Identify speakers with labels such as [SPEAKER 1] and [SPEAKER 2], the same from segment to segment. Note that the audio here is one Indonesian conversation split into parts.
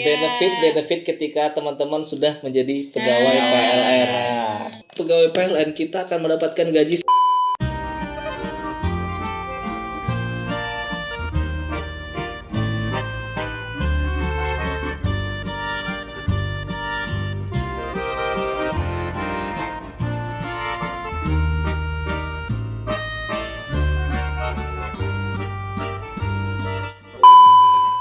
[SPEAKER 1] benefit ketika teman-teman sudah menjadi pegawai PLN. Nah, pegawai PLN kita akan mendapatkan gaji.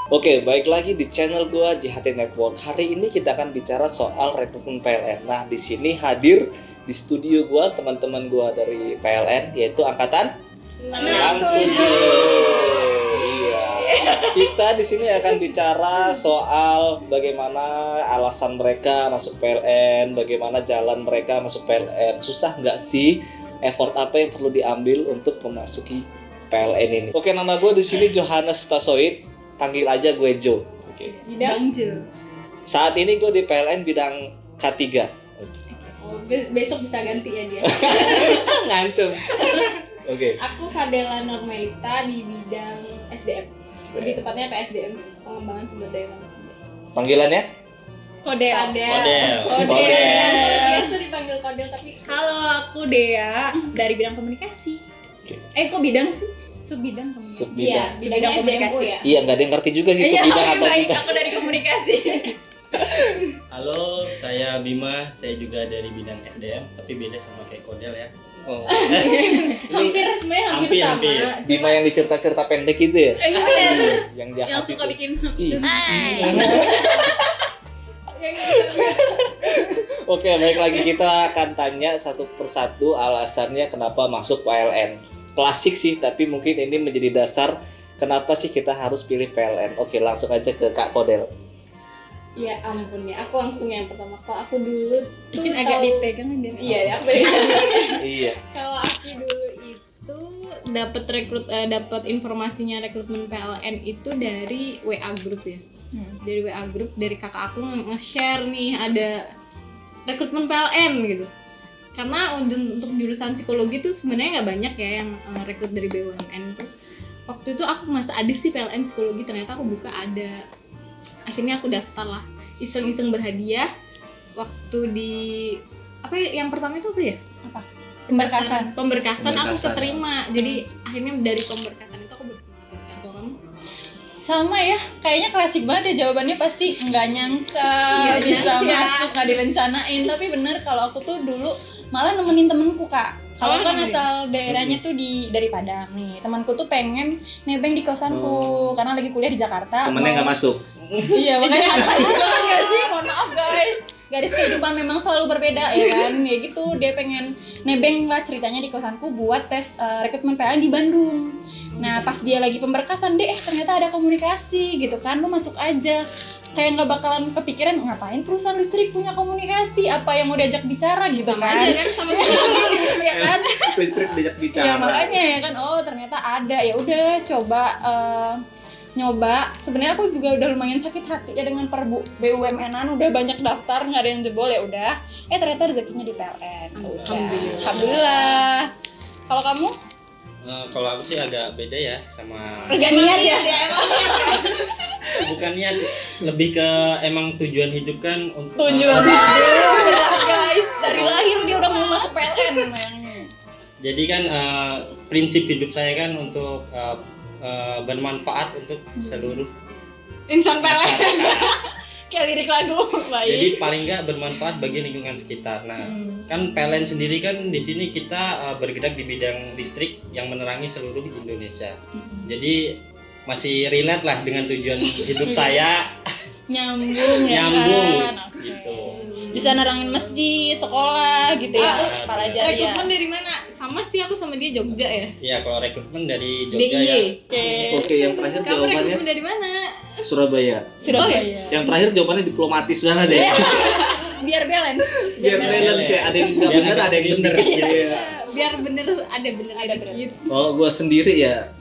[SPEAKER 1] Oke, baik lagi di channel gua JHT Network. Hari ini kita akan bicara soal rekrutmen PLN. Nah, di sini hadir di studio gua teman-teman gua dari PLN, yaitu angkatan 67. Iya. Kita di sini akan bicara soal bagaimana alasan mereka masuk PLN, bagaimana jalan mereka masuk PLN. Susah nggak sih? Effort apa yang perlu diambil untuk memasuki PLN ini? Oke, nama gua di sini Johannes Tasoid. Panggil aja gue Jo. Oke.
[SPEAKER 2] Bidang Jo.
[SPEAKER 1] Saat ini gue di PLN bidang K3.
[SPEAKER 2] Oh, besok bisa ganti ya dia.
[SPEAKER 1] Ngancem. Oke.
[SPEAKER 2] Aku Fadela Normalita di bidang SDM. Lebih tepatnya PSDM, pengembangan sumber daya manusia.
[SPEAKER 1] Panggilannya?
[SPEAKER 2] Kodel. Biasa dipanggil Kodel tapi
[SPEAKER 3] halo, aku Dea dari bidang komunikasi.
[SPEAKER 1] Oke.
[SPEAKER 3] Kok bidang sih? Subbidang komunikasi.
[SPEAKER 1] Subbidang.
[SPEAKER 2] Iya, bidang komunikasi ya.
[SPEAKER 1] Iya, nggak ada yang ngerti juga sih subbidang atau
[SPEAKER 3] baik,
[SPEAKER 1] bidang.
[SPEAKER 3] aku dari komunikasi.
[SPEAKER 4] Halo, saya Bima, saya juga dari bidang SDM, tapi beda sama kayak Kodel ya.
[SPEAKER 1] Oh.
[SPEAKER 2] Sebenarnya hampir sama.
[SPEAKER 1] Bima yang dicerita-cerita pendek itu ya?
[SPEAKER 3] Iya benar.
[SPEAKER 1] Yang jahat
[SPEAKER 3] Yang suka
[SPEAKER 1] itu.
[SPEAKER 3] bikin
[SPEAKER 1] Oke, baik lagi kita akan tanya satu persatu alasannya kenapa masuk PLN. Klasik sih, tapi mungkin ini menjadi dasar kenapa sih kita harus pilih PLN. Oke, langsung aja ke Kak Kodel.
[SPEAKER 2] Ya ampun ya, aku langsung yang pertama. Kalau aku dulu tuh
[SPEAKER 3] mungkin agak dipegang deh.
[SPEAKER 2] Iya, aku pegang.
[SPEAKER 1] Iya.
[SPEAKER 2] Kalau aku dulu itu dapat informasinya rekrutmen PLN itu dari WA group ya. Dari WA group, dari kakak aku nge-share nih ada rekrutmen PLN gitu. Karena untuk jurusan psikologi tuh sebenarnya nggak banyak ya yang rekrut dari BUMN tuh. Waktu itu aku masih ada sih PLN psikologi, ternyata aku buka ada. Akhirnya aku daftar lah, iseng-iseng berhadiah. Waktu di yang pertama itu apa ya? Pemberkasan aku keterima. Jadi akhirnya dari pemberkasan itu aku bersemangat buat kantoran.
[SPEAKER 3] Sama ya, kayaknya klasik banget ya jawabannya, pasti nggak nyangka bisa masuk, nggak direncanain. Tapi bener, kalau aku tuh dulu malah nemenin temenku Kak. Kalau kan asal daerahnya tuh dari Padang nih. Temanku tuh pengen nebeng di kosanku karena lagi kuliah di Jakarta.
[SPEAKER 1] Temennya nggak masuk.
[SPEAKER 3] Iya, makanya banget gak sih? Mohon maaf guys. Garis kehidupan memang selalu berbeda ya kan. Ya gitu, dia pengen nebeng lah ceritanya di kosanku buat tes rekrutmen PLN di Bandung. Nah, pas dia lagi pemberkasan, ternyata ada komunikasi gitu kan. Lu masuk aja. Kayak nggak bakalan kepikiran ngapain perusahaan listrik punya komunikasi, apa yang mau diajak bicara gitu
[SPEAKER 2] sama
[SPEAKER 3] kan.
[SPEAKER 2] aja kan sama sekali
[SPEAKER 3] ya kan.
[SPEAKER 1] Listrik diajak bicara.
[SPEAKER 3] Ya makanya ya kan, oh ternyata ada, ya udah coba nyoba. Sebenarnya aku juga udah lumayan sakit hati ya dengan BUMN-an, udah banyak daftar nggak ada yang jebol, ya udah. Ternyata rezekinya di PLN. Alhamdulillah. Kalau kamu?
[SPEAKER 4] Kalau aku sih agak beda ya sama.
[SPEAKER 3] Agak niat ya.
[SPEAKER 4] Bukan niat, lebih ke emang tujuan hidup kan untuk.
[SPEAKER 3] Tujuan hidup, guys. Dari lahir dia udah mau masuk PLN bayangin.
[SPEAKER 4] Jadi kan prinsip hidup saya kan untuk bermanfaat untuk seluruh
[SPEAKER 3] Insan PLN. Kayak lirik lagu. Baik.
[SPEAKER 4] Jadi paling nggak bermanfaat bagi lingkungan sekitar. Nah, kan PLN sendiri kan di sini kita bergerak di bidang listrik yang menerangi seluruh Indonesia. Jadi masih relate lah dengan tujuan hidup saya.
[SPEAKER 3] Nyambung ya kan.
[SPEAKER 4] Gitu.
[SPEAKER 3] Bisa nerangin masjid, sekolah gitu ya. Pelajar ya.
[SPEAKER 2] Rekrutmen dari mana? Sama sih aku sama dia Jogja ya.
[SPEAKER 4] Iya, kalau rekrutmen dari Jogja
[SPEAKER 2] DIY.
[SPEAKER 4] ya.
[SPEAKER 1] Oke, yang terakhir
[SPEAKER 2] Kamu
[SPEAKER 1] jawabannya
[SPEAKER 2] rekrutmen dari mana?
[SPEAKER 1] Surabaya. Yang terakhir jawabannya diplomatis banget ya.
[SPEAKER 3] Biar balance.
[SPEAKER 1] Biar balance ya, ada yang nggak benar, ada yang benar.
[SPEAKER 2] Biar bener ada dikit.
[SPEAKER 1] Oh, gue sendiri ya.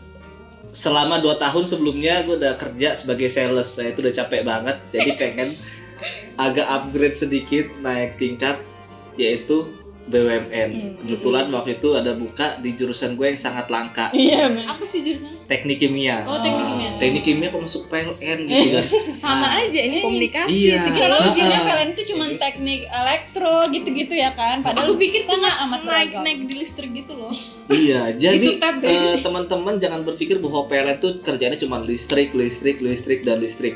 [SPEAKER 1] Selama 2 tahun sebelumnya gue udah kerja sebagai sales. Saya itu udah capek banget. Jadi pengen agak upgrade sedikit, naik tingkat, yaitu BUMN. Kebetulan waktu itu ada buka di jurusan gue yang sangat langka.
[SPEAKER 3] Iya,
[SPEAKER 2] Apa sih jurusan?
[SPEAKER 1] teknik kimia.
[SPEAKER 2] Oh, teknik kimia.
[SPEAKER 1] Teknik kimia kok masuk PLN gitu kan.
[SPEAKER 2] Sama aja ini komunikasi,
[SPEAKER 1] Iya.
[SPEAKER 3] Kira
[SPEAKER 2] psikologi.
[SPEAKER 3] ujiannya PLN itu cuma teknik elektro gitu-gitu ya kan. Padahal
[SPEAKER 2] Aku pikir
[SPEAKER 3] sama
[SPEAKER 2] cuma
[SPEAKER 3] amat beragam.
[SPEAKER 2] naik di listrik gitu loh.
[SPEAKER 1] Iya, jadi
[SPEAKER 2] Disutet deh.
[SPEAKER 1] teman-teman jangan berpikir bahwa PLN itu kerjanya cuma listrik.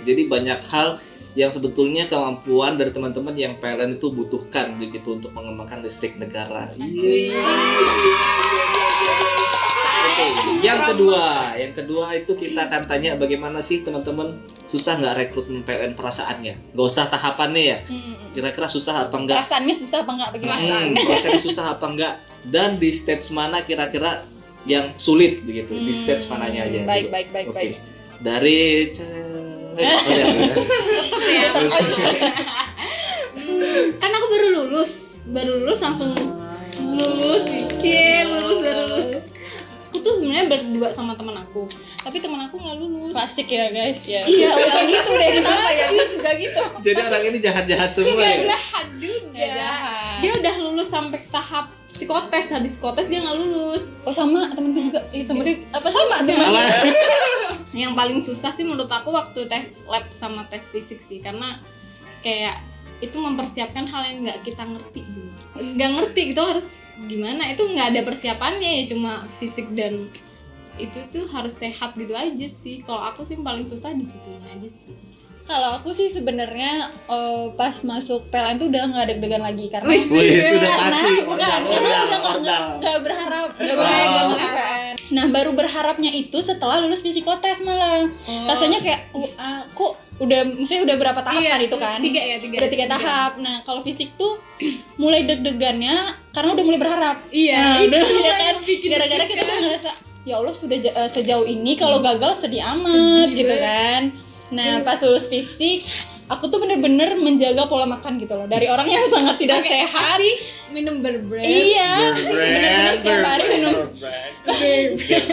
[SPEAKER 1] Jadi banyak hal yang sebetulnya kemampuan dari teman-teman yang PLN itu butuhkan begitu untuk mengembangkan listrik negara. Iya. Oke, yang kedua itu kita akan tanya bagaimana sih teman-teman susah nggak rekrutmen PLN perasaannya? Nggak usah tahapannya ya. Kira-kira susah apa enggak?
[SPEAKER 3] Perasaannya susah apa enggak bagaimana?
[SPEAKER 1] Perasaannya susah apa enggak? Dan di stage mana kira-kira yang sulit begitu? Di stage mananya aja?
[SPEAKER 3] Baik.
[SPEAKER 1] Oke. Dari
[SPEAKER 2] Kan aku baru lulus langsung lulus baru lulus. Aku tuh sebenarnya berdua sama teman aku, tapi teman aku nggak lulus.
[SPEAKER 3] Klasik ya guys ya.
[SPEAKER 2] Iya,
[SPEAKER 3] kayak gitu deh kenapa ya dia juga gitu.
[SPEAKER 1] Jadi orang ini jahat-jahat semua
[SPEAKER 2] Iya,
[SPEAKER 1] ya.
[SPEAKER 2] jahat juga.
[SPEAKER 3] Jahat.
[SPEAKER 2] Dia udah lulus sampai tahap psikotes, habis psikotes dia nggak lulus.
[SPEAKER 3] Oh sama temanku juga. Temenku apa sama teman?
[SPEAKER 1] Alah.
[SPEAKER 2] Yang paling susah sih menurut aku waktu tes lab sama tes fisik sih, karena kayak itu mempersiapkan hal yang nggak kita ngerti gitu. Nggak ngerti gitu harus gimana, itu nggak ada persiapannya ya, cuma fisik dan itu tuh harus sehat gitu aja sih. Kalau aku sih paling susah di situnya aja sih.
[SPEAKER 3] Kalau aku sih sebenarnya pas masuk PLN tuh udah nggak deg-degan lagi karena
[SPEAKER 1] Wih, sudah
[SPEAKER 3] Karena-
[SPEAKER 1] pasti
[SPEAKER 3] bukan,
[SPEAKER 1] ordal.
[SPEAKER 3] nggak berharap masuk PLN. Nah baru berharapnya itu setelah lulus psikotes malah rasanya kayak kok maksudnya udah berapa tahap kan itu kan?
[SPEAKER 2] Tiga.
[SPEAKER 3] Udah 3 tahap. Nah kalau fisik tuh mulai deg-degannya karena udah mulai berharap.
[SPEAKER 2] Iya,
[SPEAKER 3] Nah,
[SPEAKER 2] itu
[SPEAKER 3] ya
[SPEAKER 2] yang
[SPEAKER 3] kan?
[SPEAKER 2] bikin
[SPEAKER 3] Gara-gara kita
[SPEAKER 2] deg-degan.
[SPEAKER 3] tuh ngerasa ya Allah sudah sejauh ini kalau gagal sedih amat
[SPEAKER 2] Sedih
[SPEAKER 3] gitu
[SPEAKER 2] banget.
[SPEAKER 3] kan. Nah pas lulus fisik aku tuh bener-bener menjaga pola makan gitu loh dari orang yang sangat tidak sehat.
[SPEAKER 2] Minum berbrand.
[SPEAKER 3] Iya, bener-bener tiap hari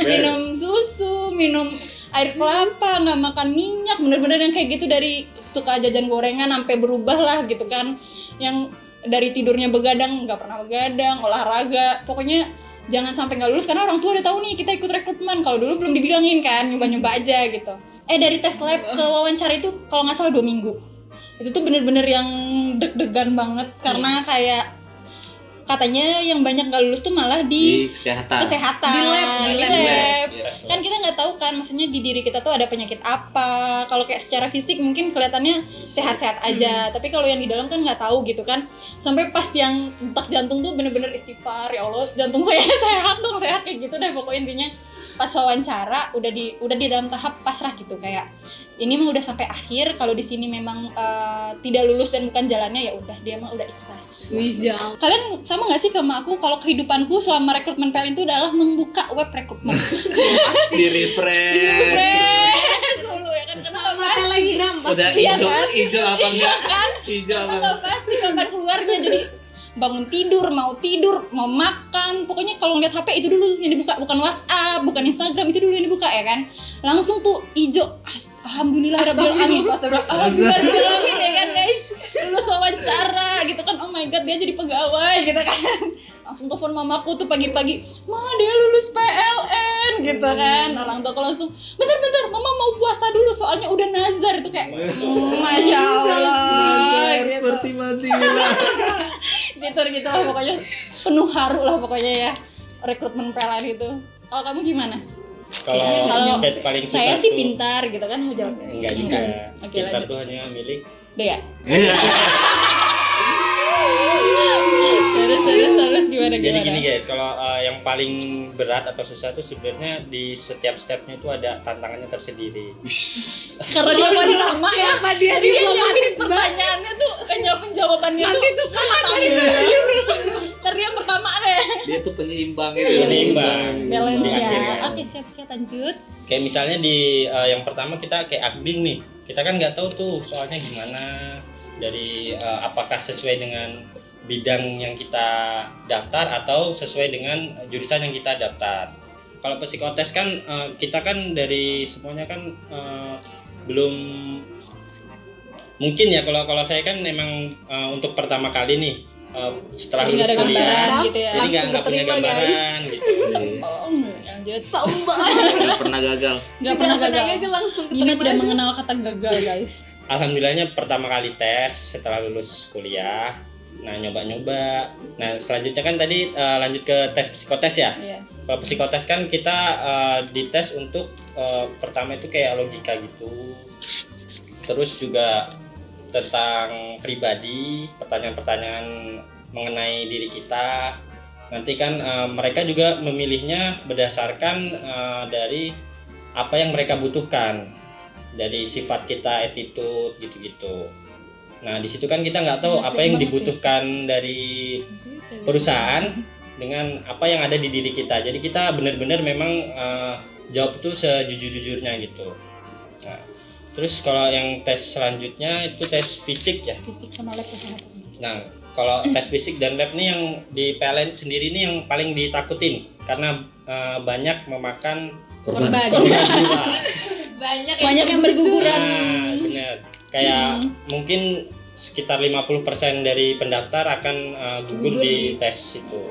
[SPEAKER 3] minum susu, minum air kelapa, nggak makan minyak, bener-bener yang kayak gitu, dari suka jajan gorengan sampai berubah lah gitu kan, yang dari tidurnya begadang nggak pernah begadang, olahraga, pokoknya jangan sampai nggak lulus karena orang tua udah tahu nih kita ikut rekrutmen. Kalau dulu belum dibilangin kan, nyoba-nyoba aja gitu. Dari tes lab ke wawancara itu kalau nggak salah 2 minggu. Itu tuh bener-bener yang deg-degan banget karena kayak katanya yang banyak nggak lulus tuh malah di
[SPEAKER 1] kesehatan.
[SPEAKER 3] Di lab.
[SPEAKER 1] Iya.
[SPEAKER 3] Kan kita nggak tahu kan, maksudnya di diri kita tuh ada penyakit apa. Kalau kayak secara fisik mungkin kelihatannya sehat-sehat aja, tapi kalau yang di dalam kan nggak tahu gitu kan. Sampai pas yang detak jantung tuh bener-bener istighfar, ya Allah jantung saya sehat dong, sehat kayak gitu deh pokoknya. Intinya pas wawancara udah di dalam tahap pasrah gitu, kayak ini mah udah sampai akhir. Kalau di sini memang tidak lulus dan bukan jalannya, ya udah dia mah udah ikhlas.
[SPEAKER 2] Bisa.
[SPEAKER 3] Kalian sama nggak sih sama aku kalau kehidupanku selama rekrutmen PLN itu adalah membuka web rekrutmen.
[SPEAKER 1] Di refresh.
[SPEAKER 3] Dulu ya kan, kenapa
[SPEAKER 2] Sama Telegram
[SPEAKER 1] Udah
[SPEAKER 3] Iya
[SPEAKER 1] hijau,
[SPEAKER 3] kan?
[SPEAKER 1] hijau apa enggak? Hijau apa enggak?
[SPEAKER 3] nggak pasti kapan keluarnya, jadi bangun tidur, mau makan, pokoknya kalau ngeliat HP itu dulu yang dibuka, bukan WhatsApp, bukan Instagram, itu dulu yang dibuka ya kan. Langsung tuh ijo, alhamdulillah rabbil alamin, alhamdulillah rabbil alamin ya kan guys. Lulus wawancara gitu kan, oh my god dia jadi pegawai gitu kan. Langsung telepon mamaku tuh pagi-pagi, "Ma, dia lulus PLN," gitu kan. Orang tua aku langsung, "Bentar, mama mau puasa dulu soalnya udah nazar." Itu kayak Masya Allah gitu.
[SPEAKER 1] Seperti Madinah.
[SPEAKER 3] gitu lah pokoknya, penuh haru lah pokoknya ya rekrutmen PLN itu. Kalau kamu gimana?
[SPEAKER 4] Kalau state paling susah
[SPEAKER 3] Saya sih
[SPEAKER 4] tuh-
[SPEAKER 3] pintar gitu kan, mau jawab.
[SPEAKER 4] Enggak juga.
[SPEAKER 3] Oke,
[SPEAKER 4] Pintar
[SPEAKER 3] lanjut.
[SPEAKER 4] tuh hanya milik.
[SPEAKER 3] Dea.
[SPEAKER 1] Iya.
[SPEAKER 3] Terus gimana?
[SPEAKER 4] Jadi gini guys, kalau yang paling berat atau susah tuh sebenarnya di setiap stepnya itu ada tantangannya tersendiri.
[SPEAKER 3] Karena dia paling lama ya.
[SPEAKER 2] Apa dia
[SPEAKER 3] Jadi dia
[SPEAKER 2] diplomatis
[SPEAKER 3] nyiapin pertanyaannya tuh, nyiapin jawabannya
[SPEAKER 2] Nanti
[SPEAKER 3] tuh matang. Ntar dia yang pertama deh.
[SPEAKER 1] Dia tuh penyeimbang itu.
[SPEAKER 4] Penyeimbang.
[SPEAKER 3] Balance
[SPEAKER 4] Di
[SPEAKER 3] ya.
[SPEAKER 4] akhirnya.
[SPEAKER 3] Oke, siap lanjut.
[SPEAKER 4] Kayak misalnya di yang pertama kita kayak akding nih, kita kan nggak tahu tuh soalnya gimana, dari apakah sesuai dengan bidang yang kita daftar atau sesuai dengan jurusan yang kita daftar. Kalau psikotes kan kita kan dari semuanya kan belum mungkin ya, kalau saya kan memang untuk pertama kali nih setelah
[SPEAKER 3] Jadi nggak
[SPEAKER 4] lulus
[SPEAKER 3] ada
[SPEAKER 4] kuliah,
[SPEAKER 3] gambaran gitu ya.
[SPEAKER 4] jadi nggak
[SPEAKER 2] Langsung
[SPEAKER 4] punya
[SPEAKER 2] keterima,
[SPEAKER 4] gambaran gitu.
[SPEAKER 3] Sombong. lanjut.
[SPEAKER 1] Nggak pernah gagal.
[SPEAKER 3] Nggak pernah gagal.
[SPEAKER 2] langsung
[SPEAKER 3] Gina
[SPEAKER 2] keterima
[SPEAKER 3] tidak
[SPEAKER 2] aja.
[SPEAKER 3] mengenal kata gagal, guys.
[SPEAKER 4] Alhamdulillahnya pertama kali tes setelah lulus kuliah. Nah, nyoba-nyoba. Nah, selanjutnya kan tadi lanjut ke tes psikotes ya.
[SPEAKER 3] Iya.
[SPEAKER 4] Kalau psikotes kan kita dites untuk pertama itu kayak logika gitu. Terus juga tentang pribadi, pertanyaan-pertanyaan mengenai diri kita. Nanti kan mereka juga memilihnya berdasarkan dari apa yang mereka butuhkan, dari sifat kita, attitude gitu-gitu. Nah, di situ kan kita nggak tahu apa yang dibutuhkan dari perusahaan dengan apa yang ada di diri kita. Jadi kita benar-benar memang jawab itu sejujur-jujurnya gitu. Nah, terus kalau yang tes selanjutnya itu tes fisik ya.
[SPEAKER 3] Fisik sama lab kesehatan.
[SPEAKER 4] Nah, kalau tes fisik dan lab nih yang di PLN sendiri nih yang paling ditakutin karena banyak memakan
[SPEAKER 1] Korban.
[SPEAKER 4] jiwa.
[SPEAKER 2] banyak
[SPEAKER 3] Yang berguguran.
[SPEAKER 4] Nah, benar. Kayak mungkin sekitar 50% dari pendaftar akan gugur di tes itu.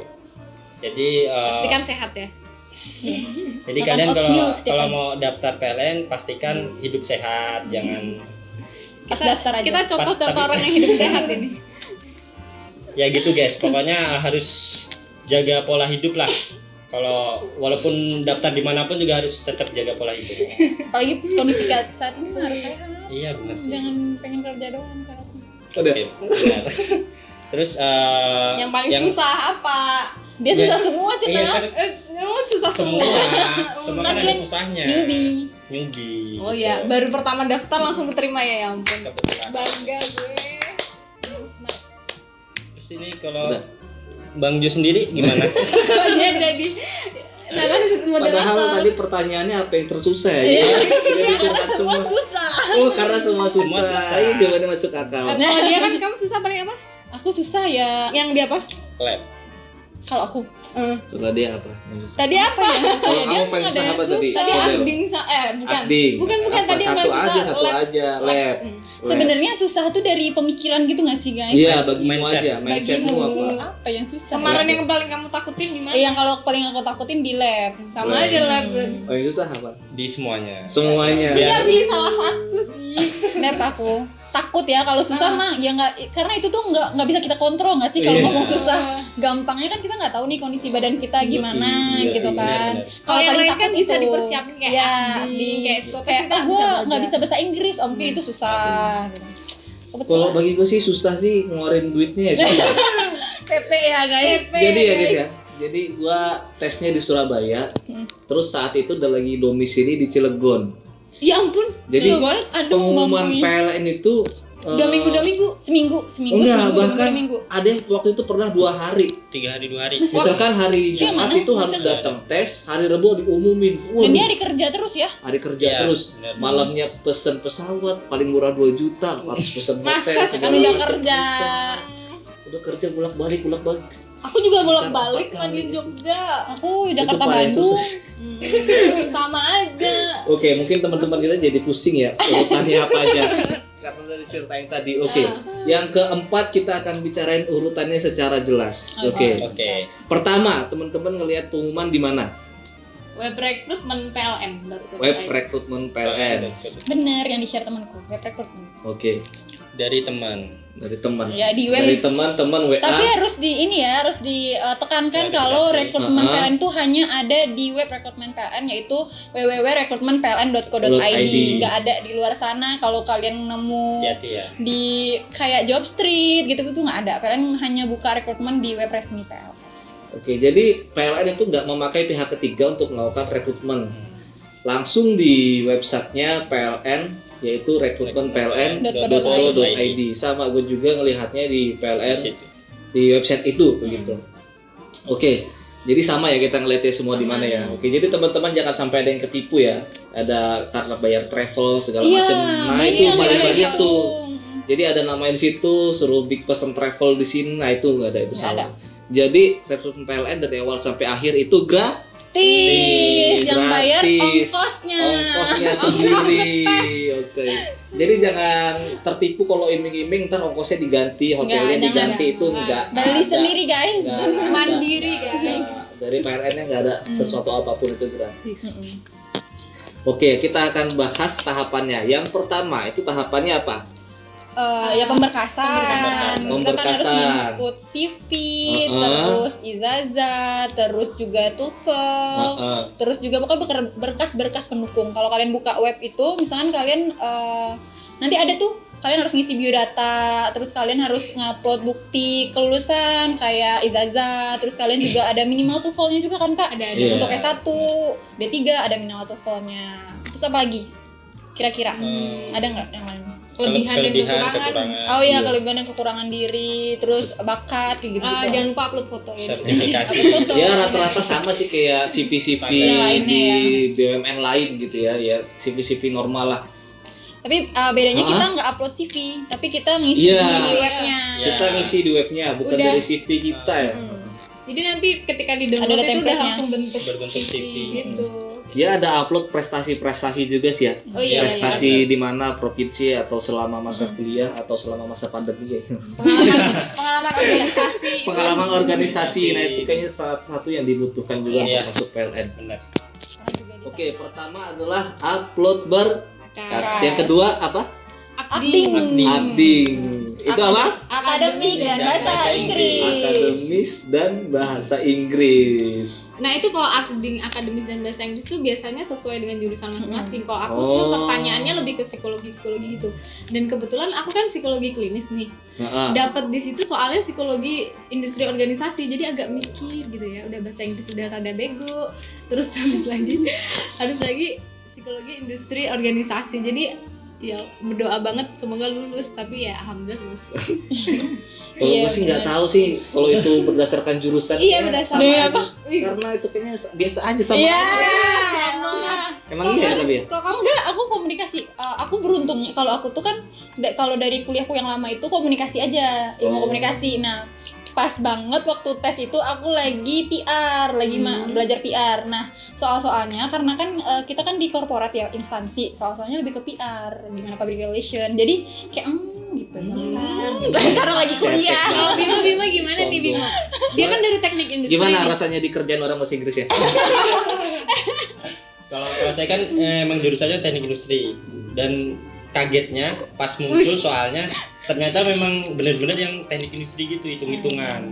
[SPEAKER 4] Jadi
[SPEAKER 2] pastikan sehat ya.
[SPEAKER 4] jadi
[SPEAKER 3] Makan
[SPEAKER 4] kalian
[SPEAKER 3] oatmeal setiap
[SPEAKER 4] kalau
[SPEAKER 3] pagi.
[SPEAKER 4] mau daftar PLN pastikan hidup sehat, jangan
[SPEAKER 3] Pas daftar aja.
[SPEAKER 2] Kita contoh-contoh
[SPEAKER 4] Pas-
[SPEAKER 2] orang yang hidup sehat ini.
[SPEAKER 4] ya gitu guys. Pokoknya harus jaga pola hidup lah. Kalau walaupun daftar dimanapun juga harus tetap jaga pola hidup.
[SPEAKER 3] Apalagi kondisi saat ini mah harus sehat.
[SPEAKER 4] Iya benar sih.
[SPEAKER 3] Jangan pengen kerja doang sehat.
[SPEAKER 1] Udah.
[SPEAKER 4] Oke, benar. Terus
[SPEAKER 2] Yang paling susah apa?
[SPEAKER 3] Dia
[SPEAKER 4] Ya,
[SPEAKER 3] susah semua,
[SPEAKER 4] iya
[SPEAKER 3] Cina.
[SPEAKER 4] kan
[SPEAKER 2] Memang susah
[SPEAKER 4] semua
[SPEAKER 3] Kan
[SPEAKER 4] kan ada
[SPEAKER 3] dia
[SPEAKER 4] susahnya.
[SPEAKER 3] Newbie.
[SPEAKER 2] Oh iya, baru pertama daftar langsung keterima ya ampun.
[SPEAKER 4] Kebetulan.
[SPEAKER 2] Bangga gue.
[SPEAKER 4] Terus ini kalau
[SPEAKER 1] Udah.
[SPEAKER 4] Bang Jo sendiri gimana?
[SPEAKER 2] Dia jadi nah kan
[SPEAKER 1] Padahal
[SPEAKER 2] moderator.
[SPEAKER 1] tadi pertanyaannya apa yang tersusah ya? Sudah dicurhat semua.
[SPEAKER 3] Susah.
[SPEAKER 1] Oh, karena semua susah.
[SPEAKER 4] Semua susah.
[SPEAKER 1] Iya, jawabannya masuk akal.
[SPEAKER 2] Kalau dia kan kamu susah paling apa?
[SPEAKER 3] Aku susah ya.
[SPEAKER 2] Yang dia apa?
[SPEAKER 4] Lab.
[SPEAKER 3] Kalau aku
[SPEAKER 1] Coba dia apa? Yang susah.
[SPEAKER 2] Tadi apa ya?
[SPEAKER 1] Kalau kamu paling susah apa tadi?
[SPEAKER 2] Tadi
[SPEAKER 1] Model.
[SPEAKER 2] ading bukan.
[SPEAKER 1] Ading.
[SPEAKER 2] Bukan
[SPEAKER 1] Apa?
[SPEAKER 2] tadi yang
[SPEAKER 1] satu
[SPEAKER 2] paling
[SPEAKER 1] aja,
[SPEAKER 2] susah,
[SPEAKER 1] satu
[SPEAKER 2] lab.
[SPEAKER 1] aja. Lab.
[SPEAKER 3] sebenarnya susah tuh dari pemikiran gitu nggak sih, guys?
[SPEAKER 1] Iya, bagimu
[SPEAKER 4] Mindset.
[SPEAKER 1] aja. Mindsetmu
[SPEAKER 2] Bagimu.
[SPEAKER 1] apa?
[SPEAKER 3] Apa yang susah?
[SPEAKER 2] Kemarin yang paling kamu takutin gimana?
[SPEAKER 3] Yang kalau paling aku takutin di lab.
[SPEAKER 2] Sama
[SPEAKER 1] Lab.
[SPEAKER 2] aja lab. berarti.
[SPEAKER 1] Oh, yang susah apa?
[SPEAKER 4] Di semuanya.
[SPEAKER 1] Semuanya.
[SPEAKER 4] Biar-
[SPEAKER 2] Dia pilih salah satu sih.
[SPEAKER 3] Lab aku takut ya kalau susah mah ya nggak, karena itu tuh nggak bisa kita kontrol nggak sih kalau
[SPEAKER 1] Yes.
[SPEAKER 3] ngomong susah. Gampangnya kan kita nggak tahu nih kondisi badan kita gimana
[SPEAKER 1] Iya,
[SPEAKER 3] gitu
[SPEAKER 1] iya,
[SPEAKER 3] kan.
[SPEAKER 4] benar.
[SPEAKER 2] Kalau yang
[SPEAKER 3] paling
[SPEAKER 2] lain kan
[SPEAKER 3] takut
[SPEAKER 2] bisa
[SPEAKER 3] itu.
[SPEAKER 2] dipersiapin kayak
[SPEAKER 3] ya,
[SPEAKER 2] ading, kayak psikotes
[SPEAKER 3] kayak
[SPEAKER 2] kita
[SPEAKER 3] gue
[SPEAKER 2] bisa
[SPEAKER 3] nggak
[SPEAKER 2] belajar.
[SPEAKER 3] bisa bahasa Inggris, oh mungkin itu susah. Gitu.
[SPEAKER 1] Kalau
[SPEAKER 3] Kebetulan.
[SPEAKER 1] bagi gue sih susah sih ngeluarin duitnya ya. susah.
[SPEAKER 3] PP ya guys.
[SPEAKER 1] Jadi ya guys ya. Jadi gua tesnya di Surabaya. Terus saat itu udah lagi domisili di Cilegon.
[SPEAKER 2] Ya ampun.
[SPEAKER 1] Jadi
[SPEAKER 3] Cilegon, aduh
[SPEAKER 1] pengumuman
[SPEAKER 3] mampu.
[SPEAKER 1] PLN itu
[SPEAKER 2] 2 minggu
[SPEAKER 3] Seminggu
[SPEAKER 1] enggak,
[SPEAKER 3] dua
[SPEAKER 1] bahkan
[SPEAKER 3] minggu.
[SPEAKER 1] ada yang waktu itu pernah 2 hari.
[SPEAKER 4] 3 hari 2 hari.
[SPEAKER 1] Misalkan hari
[SPEAKER 3] Itu yang
[SPEAKER 1] Jumat
[SPEAKER 3] mana?
[SPEAKER 1] itu harus
[SPEAKER 3] Bisa
[SPEAKER 1] datang tes, hari Rabu diumumin.
[SPEAKER 3] Dan dia
[SPEAKER 1] Waduh,
[SPEAKER 3] hari kerja terus ya.
[SPEAKER 1] hari kerja
[SPEAKER 4] Iya,
[SPEAKER 1] terus.
[SPEAKER 4] benar.
[SPEAKER 1] Malamnya pesen pesawat paling murah 2 juta, harus pesen
[SPEAKER 2] Masa
[SPEAKER 1] hotel
[SPEAKER 2] sih,
[SPEAKER 1] segala
[SPEAKER 3] kan udah
[SPEAKER 1] macam.
[SPEAKER 3] kerja.
[SPEAKER 1] Bisa. Udah kerja bolak-balik.
[SPEAKER 2] Aku juga
[SPEAKER 1] Sekitar
[SPEAKER 2] bolak-balik
[SPEAKER 1] 4
[SPEAKER 2] kan di
[SPEAKER 1] kali.
[SPEAKER 2] Jogja.
[SPEAKER 3] Aku
[SPEAKER 1] Itu
[SPEAKER 3] Jakarta
[SPEAKER 1] paling
[SPEAKER 3] Bandung.
[SPEAKER 1] susah.
[SPEAKER 2] Sama aja.
[SPEAKER 1] Oke, mungkin teman-teman kita jadi pusing ya urutannya apa aja. Karena dari cerita yang tadi. Oke. Yang keempat kita akan bicarain urutannya secara jelas. Oke.
[SPEAKER 4] Oke.
[SPEAKER 1] Pertama, teman-teman ngelihat pengumuman di mana?
[SPEAKER 2] Web rekrutmen PLN.
[SPEAKER 1] Web rekrutmen PLN.
[SPEAKER 3] Bener yang di-share temanku, web recruitment.
[SPEAKER 1] Oke.
[SPEAKER 4] Dari teman.
[SPEAKER 1] Dari teman.
[SPEAKER 3] Ya di web.
[SPEAKER 1] Dari teman-teman WA.
[SPEAKER 3] Tapi harus harus ditekankan
[SPEAKER 4] Ya,
[SPEAKER 3] kalau
[SPEAKER 4] dikasih.
[SPEAKER 3] rekrutmen
[SPEAKER 1] Uh-huh.
[SPEAKER 3] PLN itu hanya ada di web rekrutmen PLN, yaitu www.rekrutmenpln.co.id. Nggak ada di luar sana. Kalau kalian nemu
[SPEAKER 4] Hati-hati ya.
[SPEAKER 3] di kayak job street gitu-gitu nggak ada. PLN hanya buka rekrutmen di web resmi PLN.
[SPEAKER 1] Oke, jadi PLN itu nggak memakai pihak ketiga untuk melakukan rekrutmen. Langsung di websitenya PLN, yaitu rekrutmenpln.co.id. Sama gue juga ngelihatnya di PLN
[SPEAKER 4] Di situ.
[SPEAKER 1] di website itu begitu. Oke, jadi sama ya kita ngeliatnya semua di mana ya. Oke, jadi teman-teman jangan sampai ada yang ketipu ya. Ada karena bayar travel segala macam. Nah itu paling banyak tuh. Jadi ada namanya di situ, suruh big pesan travel di sini. Nah itu nggak ada, itu
[SPEAKER 3] Nggak
[SPEAKER 1] salah. Jadi rekrutmen PLN dari awal sampai akhir itu
[SPEAKER 3] Gratis, yang bayar
[SPEAKER 1] gratis.
[SPEAKER 3] ongkosnya.
[SPEAKER 1] Ongkosnya sendiri. Oke. Jadi jangan tertipu kalau iming-iming ntar ongkosnya diganti, hotelnya
[SPEAKER 3] Nggak, jangan.
[SPEAKER 1] diganti, itu enggak.
[SPEAKER 3] Beli sendiri guys.
[SPEAKER 1] Nggak ada.
[SPEAKER 2] Mandiri guys.
[SPEAKER 1] Dari PLN-nya nggak ada sesuatu apapun itu gratis. Oke, kita akan bahas tahapannya. Yang pertama itu tahapannya apa?
[SPEAKER 3] Ya pemberkasan. Kita kan harus
[SPEAKER 1] Pemberkasan.
[SPEAKER 3] input CV, terus ijazah, terus juga TOEFL, terus juga pokoknya berkas-berkas pendukung. Kalau kalian buka web itu, misalkan kalian nanti ada tuh, kalian harus ngisi biodata, terus kalian harus ngupload bukti kelulusan kayak ijazah, terus kalian juga ada minimal TOEFL-nya juga kan Kak?
[SPEAKER 2] Ada.
[SPEAKER 1] Iya.
[SPEAKER 3] Untuk S1, D3 ada minimal TOEFL-nya. Terus apa lagi? Kira-kira ada nggak yang lain?
[SPEAKER 2] Kelebihan dan kekurangan.
[SPEAKER 3] Oh iya,
[SPEAKER 1] Iya.
[SPEAKER 3] kelebihan dan kekurangan diri, terus bakat kayak gitu.
[SPEAKER 2] Jangan lupa upload foto ya.
[SPEAKER 4] sertifikasi.
[SPEAKER 3] Foto.
[SPEAKER 1] Ya rata-rata sama sih kayak CV-CV
[SPEAKER 3] Yang lainnya
[SPEAKER 1] di
[SPEAKER 3] ya.
[SPEAKER 1] BUMN lain gitu ya, CV-CV normal lah.
[SPEAKER 3] Tapi bedanya kita nggak upload CV, tapi kita ngisi
[SPEAKER 1] Iya.
[SPEAKER 3] di webnya.
[SPEAKER 4] Iya.
[SPEAKER 1] Kita ngisi di webnya, bukan
[SPEAKER 2] Udah.
[SPEAKER 1] dari CV kita ya.
[SPEAKER 2] Jadi nanti ketika di
[SPEAKER 3] Ada
[SPEAKER 2] download itu udah
[SPEAKER 3] template-nya.
[SPEAKER 2] langsung bentuk
[SPEAKER 4] Berbentuk CV.
[SPEAKER 2] gitu.
[SPEAKER 1] Ya ada upload prestasi-prestasi juga sih ya.
[SPEAKER 2] Oh iya,
[SPEAKER 1] Prestasi di mana provinsi atau selama masa kuliah atau selama masa pandemi ya.
[SPEAKER 2] Pengalaman organisasi. itu
[SPEAKER 1] Pengalaman
[SPEAKER 2] langsung.
[SPEAKER 1] organisasi, nah itu kayaknya salah satu yang dibutuhkan juga
[SPEAKER 4] Iya.
[SPEAKER 1] untuk masuk PLN.
[SPEAKER 4] Benar.
[SPEAKER 3] Karena juga di
[SPEAKER 1] Oke, pertama adalah upload berkas.
[SPEAKER 2] Berkas.
[SPEAKER 1] Yang kedua apa?
[SPEAKER 3] Akting.
[SPEAKER 1] Akting. Itu apa?
[SPEAKER 3] Akademik dan bahasa Inggris.
[SPEAKER 1] Akademis dan bahasa Inggris.
[SPEAKER 2] Nah itu kalau akademis dan bahasa Inggris tuh biasanya sesuai dengan jurusan masing-masing. Kalau aku tuh
[SPEAKER 1] Oh.
[SPEAKER 2] pertanyaannya lebih ke psikologi gitu. Dan kebetulan aku kan psikologi klinis nih.
[SPEAKER 1] Nah,
[SPEAKER 2] Dapat di situ soalnya psikologi industri organisasi, jadi agak mikir gitu ya. Udah bahasa Inggris udah rada bego, terus harus lagi psikologi industri organisasi. Jadi ya berdoa banget semoga lulus, tapi ya alhamdulillah lulus.
[SPEAKER 1] kalau
[SPEAKER 3] Iya,
[SPEAKER 1] gue sih nggak
[SPEAKER 3] benar.
[SPEAKER 1] tahu sih kalau itu berdasarkan jurusan.
[SPEAKER 2] Iya,
[SPEAKER 1] ya,
[SPEAKER 2] berdasarkan
[SPEAKER 1] sama
[SPEAKER 2] apa?
[SPEAKER 1] aja. Karena itu kayaknya biasa aja sama.
[SPEAKER 3] Iya.
[SPEAKER 1] Emang iya tapi ya.
[SPEAKER 3] Kok kamu enggak? Aku komunikasi. Aku beruntungnya kalau aku tuh kan kalau dari kuliahku yang lama itu komunikasi aja, ilmu
[SPEAKER 1] Oh.
[SPEAKER 3] komunikasi. Nah, pas banget waktu tes itu aku lagi PR, lagi belajar PR. Nah, soal-soalnya karena kan kita kan di korporat ya, instansi. Soal-soalnya lebih ke PR, gimana public relation. Jadi kayak gitu. Karena lagi kuliah.
[SPEAKER 2] Kalau Bima gimana nih Bima? Dia kan dari teknik industri.
[SPEAKER 1] Gimana
[SPEAKER 2] nih.
[SPEAKER 1] rasanya dikerjain orang bahasa Inggris ya?
[SPEAKER 4] Kalau saya kan emang jurusannya teknik industri dan kagetnya pas muncul soalnya ternyata memang benar-benar yang teknik industri gitu hitung-hitungan.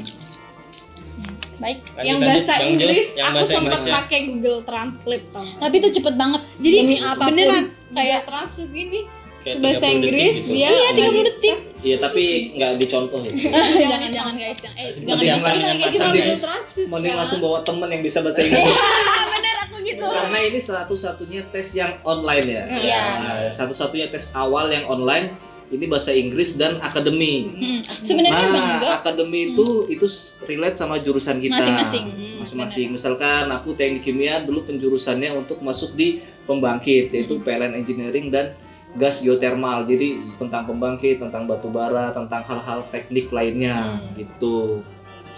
[SPEAKER 3] Baik.
[SPEAKER 2] Yang
[SPEAKER 4] Lanjut,
[SPEAKER 2] bahasa
[SPEAKER 4] Bang Jo.
[SPEAKER 2] Inggris
[SPEAKER 4] Yang
[SPEAKER 2] aku
[SPEAKER 4] bahasa
[SPEAKER 2] sempat
[SPEAKER 4] Inggris ya.
[SPEAKER 2] pakai Google Translate tau nggak?
[SPEAKER 3] Tapi itu cepet banget.
[SPEAKER 2] Jadi
[SPEAKER 3] demi apapun.
[SPEAKER 2] beneran
[SPEAKER 3] Kayak
[SPEAKER 2] kayak Translate gini
[SPEAKER 4] Kayak
[SPEAKER 2] bahasa
[SPEAKER 4] 30 detik
[SPEAKER 2] Inggris
[SPEAKER 4] gitu.
[SPEAKER 2] dia
[SPEAKER 3] iya 30 detik.
[SPEAKER 1] Iya tapi nggak dicontoh ya.
[SPEAKER 3] jangan guys, jangan
[SPEAKER 1] Mending
[SPEAKER 3] jangan
[SPEAKER 1] langsung-
[SPEAKER 2] kayak cuma
[SPEAKER 1] Nanti
[SPEAKER 2] Google Translate.
[SPEAKER 1] Mending
[SPEAKER 2] kan.
[SPEAKER 1] langsung bawa temen yang bisa bahasa Inggris.
[SPEAKER 3] bener aku gitu.
[SPEAKER 1] Karena ini satu-satunya tes yang online ya.
[SPEAKER 3] Iya.
[SPEAKER 1] Nah, satu-satunya tes awal yang online ini bahasa Inggris dan akademi.
[SPEAKER 3] Sebenarnya Bang
[SPEAKER 1] Nah,
[SPEAKER 3] Jo,
[SPEAKER 1] akademi itu relate sama jurusan kita.
[SPEAKER 3] Masing-masing.
[SPEAKER 1] Masing-masing. Misalkan aku teknik kimia dulu penjurusannya untuk masuk di pembangkit yaitu PLN Engineering dan gas geothermal. Jadi tentang pembangkit, tentang batu bara, tentang hal-hal teknik lainnya gitu.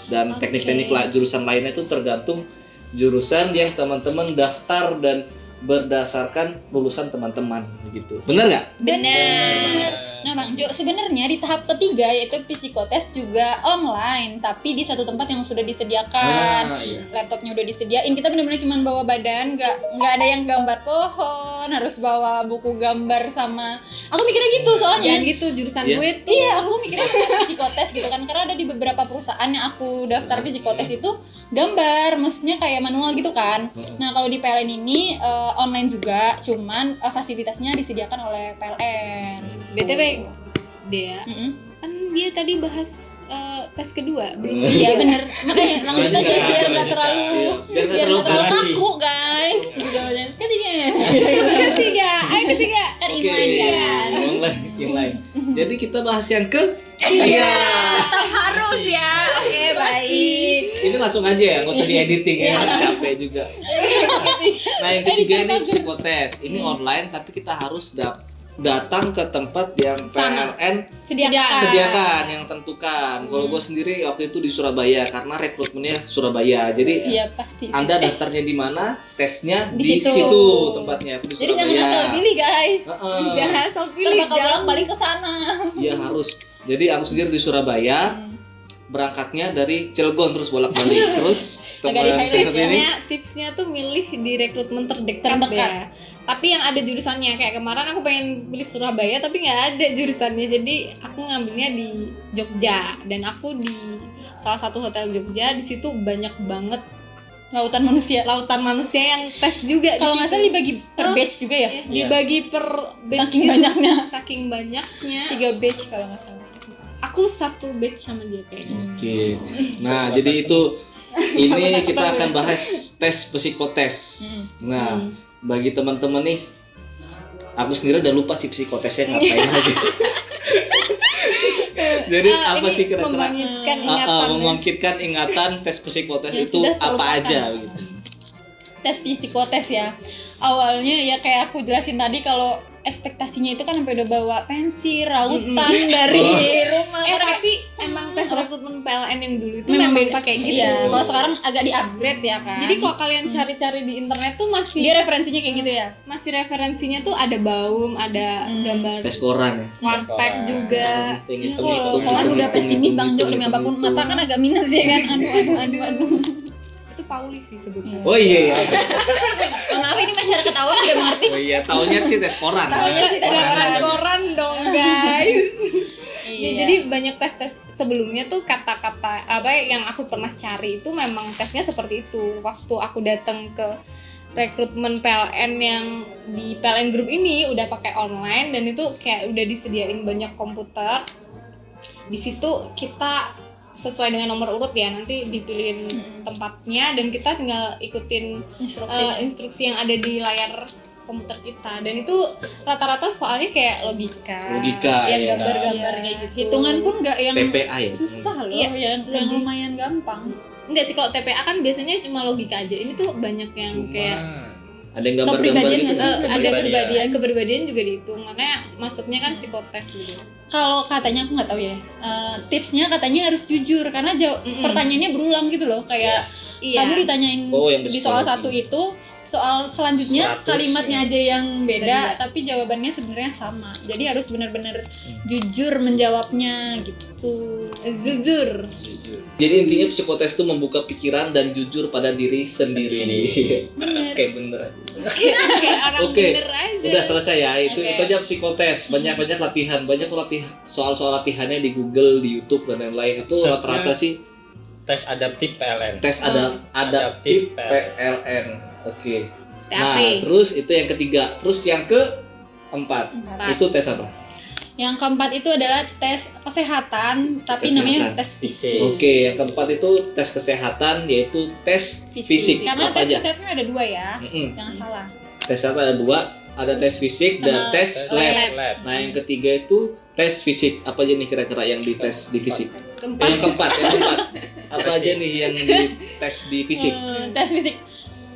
[SPEAKER 1] Dan
[SPEAKER 3] Oke.
[SPEAKER 1] teknik-teknik jurusan lainnya itu tergantung jurusan yang teman-teman daftar dan berdasarkan lulusan teman-teman begitu. Benar nggak?
[SPEAKER 3] bener. Nah Bang Jo, sebenarnya di tahap ketiga yaitu psikotes juga online, tapi di satu tempat yang sudah disediakan.
[SPEAKER 1] iya.
[SPEAKER 3] Laptopnya udah disediain, kita benar-benar cuma bawa badan, nggak ada yang gambar pohon, harus bawa buku gambar sama. Aku mikirnya gitu soalnya.
[SPEAKER 2] Jangan gitu jurusan
[SPEAKER 1] Iya.
[SPEAKER 2] gue tuh.
[SPEAKER 3] Iya, aku mikirnya psikotes gitu kan, karena ada di beberapa perusahaan yang aku daftar psikotes itu gambar, maksudnya kayak manual gitu kan. Nah kalau di PLN ini online juga, cuman fasilitasnya disediakan oleh PLN.
[SPEAKER 2] BTW dia
[SPEAKER 3] Mm-mm.
[SPEAKER 2] kan dia tadi bahas tes kedua belum.
[SPEAKER 3] Iya bener, makanya lanjut aja
[SPEAKER 4] Lanjut,
[SPEAKER 3] biar nggak
[SPEAKER 4] lanjut.
[SPEAKER 3] terlalu
[SPEAKER 1] Iya, biar
[SPEAKER 3] biar nggak terlalu
[SPEAKER 4] terlalu
[SPEAKER 3] kaku guys. Gitu aja. Ketiga ya.
[SPEAKER 2] Ketiga, ketiga.
[SPEAKER 3] Kan
[SPEAKER 1] Oke,
[SPEAKER 3] inline kan.
[SPEAKER 1] yang lain. Jadi kita bahas yang ke
[SPEAKER 3] Iya, tetap harus ya. Oke, baik.
[SPEAKER 1] Ini langsung aja ya, nggak usah diediting ya, capek juga. Nah yang ketiga ini psikotes, ini online tapi kita harus datang ke tempat yang
[SPEAKER 2] Sama.
[SPEAKER 1] PLN
[SPEAKER 3] Sediakan.
[SPEAKER 1] sediakan, yang tentukan. Kalau gue sendiri waktu itu di Surabaya karena rekrutmennya Surabaya, jadi
[SPEAKER 3] Iya pasti.
[SPEAKER 1] Anda daftarnya di mana, tesnya
[SPEAKER 3] Di
[SPEAKER 1] di
[SPEAKER 3] situ.
[SPEAKER 1] situ tempatnya. Aku di
[SPEAKER 3] Jadi jangan
[SPEAKER 1] Surabaya.
[SPEAKER 3] asal pilih guys.
[SPEAKER 1] Heeh.
[SPEAKER 2] Jangan asal pilih.
[SPEAKER 3] Terbakal bolak-balik ke sana.
[SPEAKER 1] Iya harus. Jadi aku sendiri di Surabaya, berangkatnya dari Cilegon terus bolak-balik, terus
[SPEAKER 3] agak di highlight.
[SPEAKER 1] Salah satu ini
[SPEAKER 2] tipsnya tuh milih di rekrutmen terdekat
[SPEAKER 3] Terdekat.
[SPEAKER 2] ya. Tapi yang ada jurusannya, kayak kemarin aku pengen pilih Surabaya tapi nggak ada jurusannya, jadi aku ngambilnya di Jogja, dan aku di salah satu hotel Jogja. Di situ banyak banget
[SPEAKER 3] Lautan manusia.
[SPEAKER 2] yang tes juga.
[SPEAKER 3] Kalau nggak
[SPEAKER 2] di situ.
[SPEAKER 3] salah dibagi per batch juga ya.
[SPEAKER 2] Dibagi per batch
[SPEAKER 3] Saking
[SPEAKER 2] gitu.
[SPEAKER 3] banyaknya.
[SPEAKER 2] Saking banyaknya.
[SPEAKER 3] 3 batch kalau nggak salah.
[SPEAKER 2] Aku satu batch sama dia kayaknya.
[SPEAKER 1] Oke. Nah, jadi itu ini kita akan bahas tes psikotes. Nah, bagi teman-teman nih, aku sendiri udah lupa sih psikotesnya ngapain aja. Jadi apa
[SPEAKER 2] ini
[SPEAKER 1] sih kira-kira
[SPEAKER 2] membangkitkan ingatan.
[SPEAKER 1] membangkitkan ingatan tes psikotes
[SPEAKER 3] Yang
[SPEAKER 1] itu
[SPEAKER 3] sudah
[SPEAKER 1] apa
[SPEAKER 3] terlupakan.
[SPEAKER 1] aja begitu.
[SPEAKER 3] Tes psikotes ya. Awalnya ya kayak aku jelasin tadi, kalau ekspektasinya itu kan sampai udah bawa pensil, rautan dari rumah. Karena
[SPEAKER 2] Tapi emang tes rekrutmen PLN yang dulu itu
[SPEAKER 3] memang
[SPEAKER 2] memang
[SPEAKER 3] beda.
[SPEAKER 2] pakai gitu.
[SPEAKER 3] Iya, kalau sekarang agak di-upgrade ya kan.
[SPEAKER 2] Jadi kalau kalian cari-cari di internet tuh
[SPEAKER 3] dia referensinya kayak gitu ya.
[SPEAKER 2] masih referensinya tuh ada baum, ada gambar
[SPEAKER 1] Tes koran ya.
[SPEAKER 2] warteg juga.
[SPEAKER 1] Hitung,
[SPEAKER 3] Kalau kan udah pesimis Bang Jo, demi apapun mata kan agak minus ya kan. Aduh.
[SPEAKER 2] Itu Pauli sih sebutnya.
[SPEAKER 1] Oh iya ya.
[SPEAKER 3] Maaf ini masyarakat awam tidak mengerti.
[SPEAKER 1] Oh iya, taunya sih tes koran.
[SPEAKER 3] Taunya sih tes koran.
[SPEAKER 2] Koran dong guys. Ya,
[SPEAKER 3] Iya.
[SPEAKER 2] jadi banyak tes sebelumnya tuh kata-kata apa yang aku pernah cari itu memang tesnya seperti itu. Waktu aku datang ke rekrutmen PLN yang di PLN Group ini udah pakai online, dan itu kayak udah disediain banyak komputer. Di situ kita sesuai dengan nomor urut ya, nanti dipilihin tempatnya dan kita tinggal ikutin instruksi yang ada di layar komputer kita, dan itu rata-rata soalnya kayak logika yang
[SPEAKER 1] iya.
[SPEAKER 2] gambar-gambarnya gitu.
[SPEAKER 3] Hitungan pun nggak yang
[SPEAKER 1] TPA ya.
[SPEAKER 3] susah loh,
[SPEAKER 2] Iya,
[SPEAKER 3] yang
[SPEAKER 2] lebih-
[SPEAKER 3] lumayan gampang.
[SPEAKER 2] Enggak sih, kalau TPA kan biasanya cuma logika aja, ini tuh banyak yang kayak
[SPEAKER 1] Ada yang gambar-gambar
[SPEAKER 3] kepribadian
[SPEAKER 1] gitu.
[SPEAKER 3] nggak sih?
[SPEAKER 2] ada
[SPEAKER 3] Lebih
[SPEAKER 2] kepribadian juga dihitung, makanya masuknya kan psikotes gitu.
[SPEAKER 3] Kalau katanya aku nggak tahu ya, tipsnya katanya harus jujur karena pertanyaannya berulang gitu loh, kayak
[SPEAKER 2] Iya.
[SPEAKER 3] kamu ditanyain
[SPEAKER 1] Oh, yang
[SPEAKER 3] di soal
[SPEAKER 1] psikologi.
[SPEAKER 3] satu itu, soal selanjutnya
[SPEAKER 4] 100
[SPEAKER 3] kalimatnya
[SPEAKER 4] ya.
[SPEAKER 3] aja yang beda tapi jawabannya sebenarnya sama, jadi harus benar-benar jujur menjawabnya gitu.
[SPEAKER 2] Zuzur.
[SPEAKER 1] Jadi intinya psikotes itu membuka pikiran dan jujur pada diri sendiri. Oke, bener.
[SPEAKER 2] Kayak orang
[SPEAKER 1] Oke,
[SPEAKER 2] bener aja.
[SPEAKER 1] udah selesai ya. Itu
[SPEAKER 3] Oke.
[SPEAKER 1] itu aja psikotes. Banyak latihan, soal-soal latihannya di Google, di YouTube dan lain-lain. Itu
[SPEAKER 4] Search-nya
[SPEAKER 1] rata-rata sih
[SPEAKER 4] tes adaptif PLN.
[SPEAKER 1] tes adaptif PLN. Oke. Nah,
[SPEAKER 2] TAP.
[SPEAKER 1] terus itu yang ketiga. Terus yang keempat itu tes apa?
[SPEAKER 3] Yang keempat itu adalah tes kesehatan, tapi
[SPEAKER 1] Kesehatan.
[SPEAKER 3] namanya tes fisik.
[SPEAKER 1] Oke, yang keempat itu tes kesehatan, yaitu tes fisik.
[SPEAKER 3] Karena
[SPEAKER 1] Apa
[SPEAKER 3] tes
[SPEAKER 1] aja?
[SPEAKER 3] kesehatan ada 2 ya,
[SPEAKER 1] Mm-mm.
[SPEAKER 3] jangan salah.
[SPEAKER 1] Tes apa ada 2, ada tes fisik dan
[SPEAKER 3] Sama
[SPEAKER 1] tes
[SPEAKER 3] lab.
[SPEAKER 1] lab. Nah, yang ketiga itu tes fisik. Apa aja nih kira-kira yang dites di fisik? Yang keempat. Apa aja nih yang dites di fisik?
[SPEAKER 3] Tes fisik.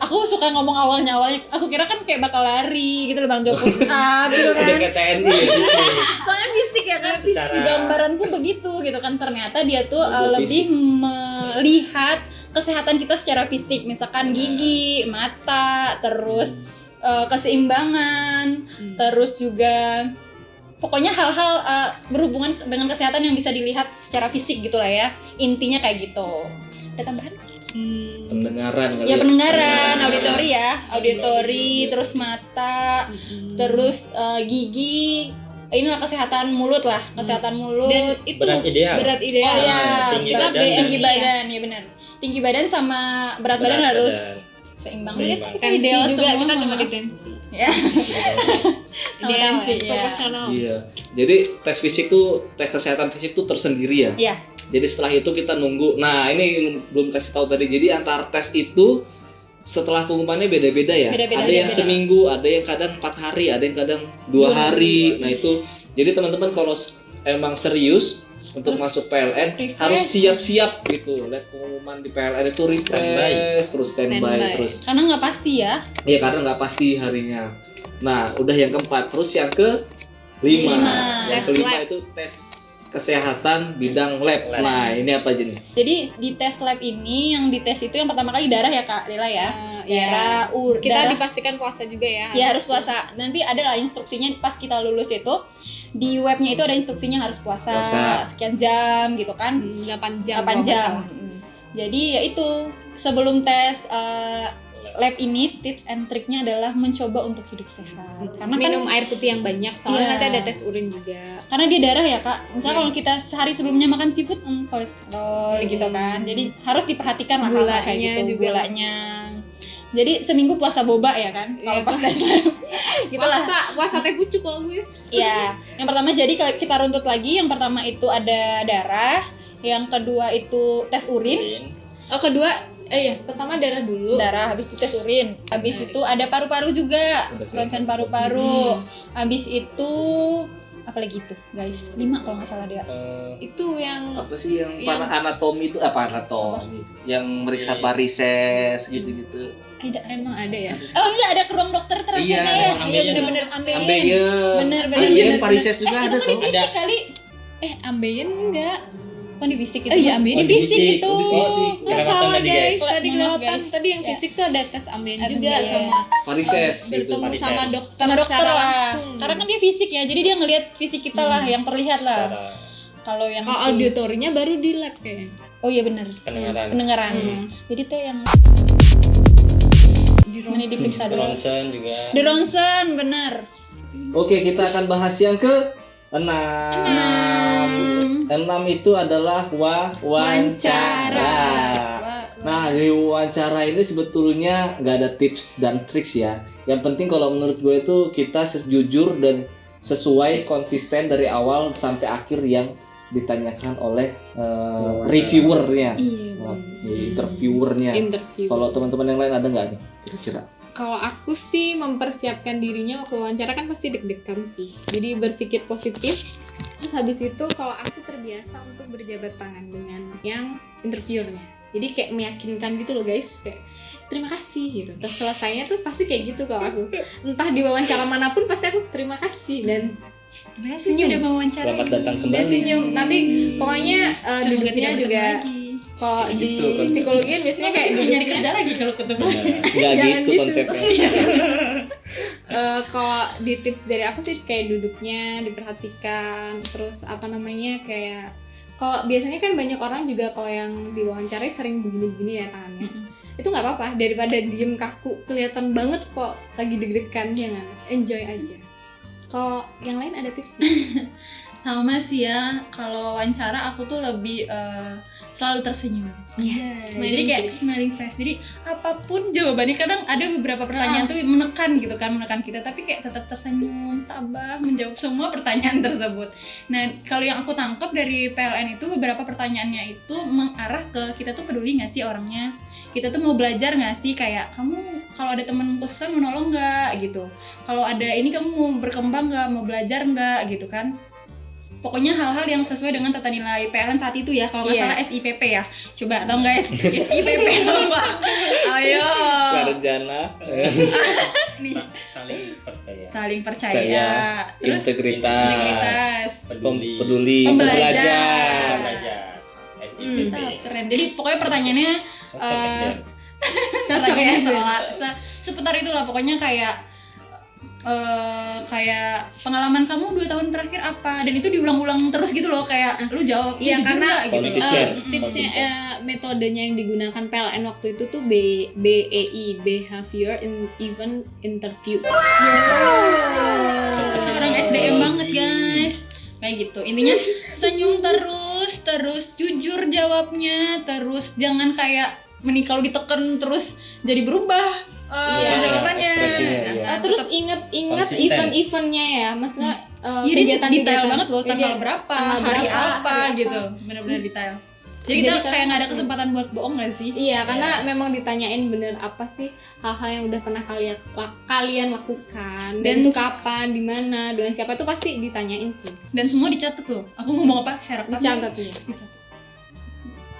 [SPEAKER 3] Aku suka ngomong awalnya, aku kira kan kayak bakal lari gitu loh Bang Jo, push up gitu
[SPEAKER 1] Ada
[SPEAKER 3] kan.
[SPEAKER 1] kayak TNI ya di sini.
[SPEAKER 3] Soalnya fisik ya kan,
[SPEAKER 4] Secara-
[SPEAKER 3] di gambaran tuh begitu gitu kan. Ternyata dia tuh
[SPEAKER 1] Lebih
[SPEAKER 3] lebih melihat kesehatan kita secara fisik, misalkan gigi, mata, terus keseimbangan, terus juga pokoknya hal-hal berhubungan dengan kesehatan yang bisa dilihat secara fisik gitulah ya. Intinya kayak gitu. Ada tambahan?
[SPEAKER 1] Pendengaran kali
[SPEAKER 3] Ya pendengaran,
[SPEAKER 1] Pendengaran.
[SPEAKER 3] auditori, terus mata, terus gigi. Inilah kesehatan mulut lah, kesehatan mulut.
[SPEAKER 2] Dan itu
[SPEAKER 4] Berat ideal.
[SPEAKER 2] berat ideal.
[SPEAKER 3] Oh iya,
[SPEAKER 4] tinggi
[SPEAKER 3] berat
[SPEAKER 4] badan
[SPEAKER 3] tinggi
[SPEAKER 4] dan-
[SPEAKER 3] badan, ya benar. Tinggi badan sama berat badan
[SPEAKER 4] Berat
[SPEAKER 3] harus
[SPEAKER 4] badan.
[SPEAKER 3] seimbang.
[SPEAKER 4] Seimbang.
[SPEAKER 3] Lihat kita
[SPEAKER 2] Tensi
[SPEAKER 3] ideal
[SPEAKER 2] juga,
[SPEAKER 3] semua.
[SPEAKER 2] kita cuma di tensi.
[SPEAKER 3] Ya. Sama
[SPEAKER 2] Ideal
[SPEAKER 3] tensi,
[SPEAKER 2] ya,
[SPEAKER 3] ya.
[SPEAKER 2] proporsional.
[SPEAKER 1] Iya. Jadi tes fisik tuh, tes kesehatan fisik tuh tersendiri ya.
[SPEAKER 3] Iya.
[SPEAKER 1] Jadi setelah itu kita nunggu. Nah, ini belum kasih tahu tadi. Jadi antar tes itu setelah pengumumannya beda-beda ya.
[SPEAKER 3] Beda-beda,
[SPEAKER 1] Ada yang
[SPEAKER 3] beda-beda.
[SPEAKER 1] seminggu, ada yang kadang 4 hari, ada yang kadang 2 hari. Nah, itu jadi teman-teman kalau emang serius untuk
[SPEAKER 3] Terus
[SPEAKER 1] masuk PLN
[SPEAKER 3] refresh.
[SPEAKER 1] harus siap-siap gitu. Lihat pengumuman di PLN itu refresh, terus standby
[SPEAKER 2] Standby.
[SPEAKER 1] terus.
[SPEAKER 3] Karena nggak pasti ya.
[SPEAKER 1] Iya, karena nggak pasti harinya. Nah, udah yang keempat. Terus yang kelima. Yang
[SPEAKER 2] Tes
[SPEAKER 1] kelima
[SPEAKER 2] lab.
[SPEAKER 1] itu tes kesehatan bidang lab.
[SPEAKER 4] Lab.
[SPEAKER 1] Nah, ini apa aja nih?
[SPEAKER 3] Jadi di tes lab ini yang dites itu yang pertama kali darah ya Kak Dela ya. Darah,
[SPEAKER 2] Kita
[SPEAKER 3] darah.
[SPEAKER 2] dipastikan puasa juga ya.
[SPEAKER 3] Ya harus puasa. Nanti ada lah instruksinya pas kita lulus itu. Di webnya itu ada instruksinya harus puasa
[SPEAKER 1] Puasa.
[SPEAKER 3] sekian jam gitu kan.
[SPEAKER 2] 8 jam.
[SPEAKER 3] 8
[SPEAKER 2] kalau nggak
[SPEAKER 3] jam.
[SPEAKER 2] salah.
[SPEAKER 3] Jadi ya itu sebelum tes lab ini tips and triknya adalah mencoba untuk hidup sehat. Karena
[SPEAKER 2] minum
[SPEAKER 3] kan
[SPEAKER 2] air putih yang banyak, soalnya
[SPEAKER 3] Iya.
[SPEAKER 2] nanti ada tes urin juga.
[SPEAKER 3] karena dia darah ya kak. Misalnya kalau kita sehari sebelumnya makan seafood, kolesterol gitu kan. Jadi harus diperhatikan lah hal-hal kayak
[SPEAKER 2] Gulanya
[SPEAKER 3] gitu,
[SPEAKER 2] juga.
[SPEAKER 3] gulanya. Jadi seminggu puasa boba ya kan, kalau pas tes lab. Gitu lah.
[SPEAKER 2] Puasa teh pucuk kalau gue.
[SPEAKER 3] Iya, yang pertama jadi kalau kita runtut lagi, yang pertama itu ada darah, yang kedua itu tes urin,
[SPEAKER 2] Oh, kedua pertama darah dulu.
[SPEAKER 3] darah, habis itu tes urin, habis itu ada paru-paru juga, ronsen paru-paru, habis itu apa lagi itu guys, 5 kalau nggak salah dia.
[SPEAKER 2] Itu yang
[SPEAKER 1] Apa sih yang anatomi itu anatomi yang meriksa varises gitu-gitu.
[SPEAKER 2] emang ada ya?
[SPEAKER 3] Oh iya, ada ke ruang dokter terakhir
[SPEAKER 1] Iya,
[SPEAKER 3] ya. Iya
[SPEAKER 4] ambeien.
[SPEAKER 3] bener-bener ambeien.
[SPEAKER 1] Ambeien.
[SPEAKER 3] Bener.
[SPEAKER 1] Varises juga
[SPEAKER 3] itu
[SPEAKER 1] ada
[SPEAKER 3] kan
[SPEAKER 1] tuh.
[SPEAKER 3] di fisik kali.
[SPEAKER 2] Ambeien enggak?
[SPEAKER 3] Kan di fisik itu.
[SPEAKER 2] Iya, ambeien
[SPEAKER 3] di
[SPEAKER 4] di
[SPEAKER 3] fisik
[SPEAKER 4] fisik.
[SPEAKER 3] itu.
[SPEAKER 4] Oh, di fisik.
[SPEAKER 2] Oh,
[SPEAKER 4] Kelewatan
[SPEAKER 2] salah
[SPEAKER 4] tadi,
[SPEAKER 2] guys.
[SPEAKER 4] guys.
[SPEAKER 2] Tadi
[SPEAKER 3] Maaf,
[SPEAKER 2] kelewatan.
[SPEAKER 3] guys.
[SPEAKER 2] Tadi yang
[SPEAKER 3] Ya.
[SPEAKER 2] fisik tuh ada tes ambeien
[SPEAKER 3] Ada
[SPEAKER 2] juga
[SPEAKER 3] ambeien.
[SPEAKER 2] sama
[SPEAKER 1] Varises gitu.
[SPEAKER 2] bertemu
[SPEAKER 4] Varises.
[SPEAKER 2] sama dokter
[SPEAKER 3] Sama dokter
[SPEAKER 2] secara
[SPEAKER 3] lah.
[SPEAKER 2] langsung.
[SPEAKER 3] Karena kan dia fisik ya. Jadi dia ngelihat fisik kita lah yang terlihat lah.
[SPEAKER 4] Secara
[SPEAKER 3] Kalau yang
[SPEAKER 2] kalau auditorinya baru di lab kayaknya.
[SPEAKER 3] Oh iya benar.
[SPEAKER 4] pendengaran.
[SPEAKER 3] Jadi tuh yang
[SPEAKER 2] Di
[SPEAKER 3] ini diperiksa dulu.
[SPEAKER 4] Ronsen juga.
[SPEAKER 3] Di ronsen bener.
[SPEAKER 1] Oke, kita akan bahas yang ke-6. 6 itu adalah wawancara. Nah, di wawancara ini sebetulnya nggak ada tips dan triks ya. Yang penting kalau menurut gue itu kita jujur dan sesuai konsisten dari awal sampai akhir yang ditanyakan oleh reviewernya, interviewernya.
[SPEAKER 2] Interview.
[SPEAKER 1] Kalau teman-teman yang lain ada nggak nih kira-kira?
[SPEAKER 2] Kalau aku sih mempersiapkan dirinya waktu wawancara kan pasti deg-degan sih. Jadi berpikir positif. Terus habis itu kalau aku terbiasa untuk berjabat tangan dengan yang interviewernya. Jadi kayak meyakinkan gitu loh guys, kayak terima kasih gitu. Terus selesainya tuh pasti kayak gitu kalau aku. Entah di wawancara manapun pasti aku terima kasih dan
[SPEAKER 3] Senyum udah mau wawancara.
[SPEAKER 1] Selamat datang
[SPEAKER 2] dan
[SPEAKER 1] kembali.
[SPEAKER 2] senyum. Nanti pokoknya duduknya juga kalau di
[SPEAKER 1] Gitu, kan.
[SPEAKER 2] psikologi kan biasanya kayak
[SPEAKER 3] nyari kerja lagi kalau ketemu.
[SPEAKER 1] Nggak
[SPEAKER 2] Jangan
[SPEAKER 1] gitu
[SPEAKER 2] gitu.
[SPEAKER 1] konsepnya.
[SPEAKER 2] Kalau di tips dari aku sih kayak duduknya diperhatikan, terus apa namanya kayak kalau biasanya kan banyak orang juga kalau yang diwawancarai sering begini-begini ya tangannya. Itu nggak apa-apa daripada diem kaku, kelihatan banget kok lagi deg-degan, jangan, enjoy aja. Kalau yang lain ada tips nggak?
[SPEAKER 3] Sama sih ya, kalau wawancara aku tuh lebih selalu tersenyum.
[SPEAKER 2] Yes,
[SPEAKER 3] Jadi kayak smiling face. Jadi apapun jawabannya, kadang ada beberapa pertanyaan tuh menekan gitu kan, menekan kita, tapi kayak tetap tersenyum, tabah menjawab semua pertanyaan tersebut. Nah, kalau yang aku tangkap dari PLN itu beberapa pertanyaannya itu mengarah ke kita tuh peduli nggak sih orangnya, kita tuh mau belajar nggak sih, kayak kamu kalau ada teman kesusahan mau nolong nggak gitu, kalau ada ini kamu mau berkembang nggak, mau belajar nggak gitu kan. Pokoknya hal-hal yang sesuai dengan tata nilai PLN saat itu ya, kalau nggak
[SPEAKER 2] Iya.
[SPEAKER 3] salah SIPP ya. Coba atau enggak SIPP apa? Ayo.
[SPEAKER 1] Sarjana,
[SPEAKER 4] Saling percaya.
[SPEAKER 3] Saling percaya.
[SPEAKER 1] Saya,
[SPEAKER 3] Terus
[SPEAKER 1] integritas,
[SPEAKER 4] Peduli.
[SPEAKER 3] Pembelajar.
[SPEAKER 4] Belajar. SIPP.
[SPEAKER 3] Keren. Jadi pokoknya pertanyaannya
[SPEAKER 4] Cocok, SDM.
[SPEAKER 2] Cocok ya.
[SPEAKER 3] seputar itulah, pokoknya kayak kayak pengalaman kamu 2 tahun terakhir apa, dan itu diulang-ulang terus gitu loh, kayak lu jawab
[SPEAKER 2] Iya,
[SPEAKER 3] jujur
[SPEAKER 2] karena
[SPEAKER 3] nggak gitu.
[SPEAKER 1] konsisten.
[SPEAKER 2] Tipsnya metodenya yang digunakan PLN waktu itu tuh BEI, Behavior in Event Interview.
[SPEAKER 3] Orang SDM banget guys, kayak gitu. Intinya senyum terus jujur jawabnya, terus jangan kayak kalau ditekan terus jadi berubah jawabannya.
[SPEAKER 1] ekspresinya, iya.
[SPEAKER 2] Terus inget
[SPEAKER 4] Konsisten.
[SPEAKER 2] event-eventnya ya, maksudnya
[SPEAKER 3] Jadi detail banget loh, tanggal
[SPEAKER 2] Iya,
[SPEAKER 3] berapa,
[SPEAKER 2] tanggal
[SPEAKER 3] hari
[SPEAKER 2] berapa,
[SPEAKER 3] apa
[SPEAKER 2] hari
[SPEAKER 3] gitu,
[SPEAKER 2] apa.
[SPEAKER 3] benar-benar
[SPEAKER 2] Terus-
[SPEAKER 3] detail. Jadi kita
[SPEAKER 2] Jadi
[SPEAKER 3] kayak nggak ada
[SPEAKER 2] kan-
[SPEAKER 3] kesempatan buat bohong nggak sih?
[SPEAKER 2] Iya, karena memang ditanyain bener apa sih hal-hal yang udah pernah kalian lakukan, dan
[SPEAKER 3] Dan
[SPEAKER 2] itu kapan, di mana, dengan siapa, itu pasti ditanyain sih.
[SPEAKER 3] Dan semua dicatat loh. Aku ngomong apa? Saya rekam.
[SPEAKER 2] Dicatat, iya.
[SPEAKER 3] Terus dicatat.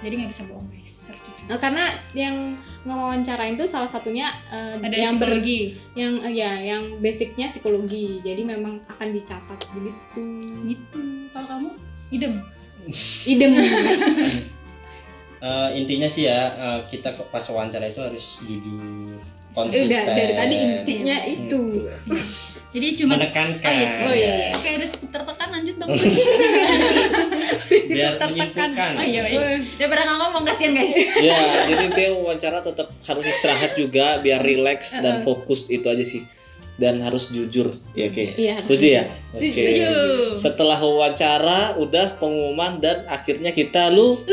[SPEAKER 3] Jadi nggak bisa bohong guys. Harus dicatat.
[SPEAKER 2] Karena yang ngewawancarain tuh salah satunya
[SPEAKER 3] Ada
[SPEAKER 2] yang
[SPEAKER 3] psikologi.
[SPEAKER 2] yang basicnya psikologi, jadi memang akan dicatat begitu.
[SPEAKER 3] Gitu. Kalau kamu idem.
[SPEAKER 2] Idem.
[SPEAKER 4] Intinya sih ya, kita pas wawancara itu harus jujur, konsisten.
[SPEAKER 2] Udah dari tadi intinya itu.
[SPEAKER 3] Jadi cuma
[SPEAKER 4] menekankan.
[SPEAKER 2] Oh iya.
[SPEAKER 3] Oke, udah tertekan, lanjut dong.
[SPEAKER 4] Biar biar menyimpulkan.
[SPEAKER 3] Oh iya, daripada nggak ngomong kasihan guys.
[SPEAKER 1] Ya, jadi dia wawancara tetap harus istirahat juga biar rileks dan fokus, itu aja sih. Dan harus jujur, ya oke.
[SPEAKER 2] Iya,
[SPEAKER 1] Setuju ya? Oke.
[SPEAKER 3] Setuju.
[SPEAKER 1] Setelah wawancara, udah pengumuman dan akhirnya kita lulus.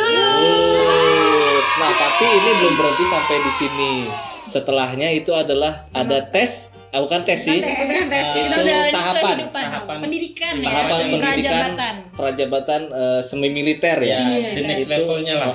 [SPEAKER 1] Nah, tapi ini belum berhenti sampai di sini. Setelahnya itu adalah ada tes, bukan tes sih.
[SPEAKER 3] Kita
[SPEAKER 1] Itu
[SPEAKER 3] udah
[SPEAKER 1] tahapan
[SPEAKER 3] pendidikan ya,
[SPEAKER 1] tahapan pendidikan
[SPEAKER 3] prajabatan.
[SPEAKER 1] prajabatan semi militer ya.
[SPEAKER 4] Ya, the next levelnya lah.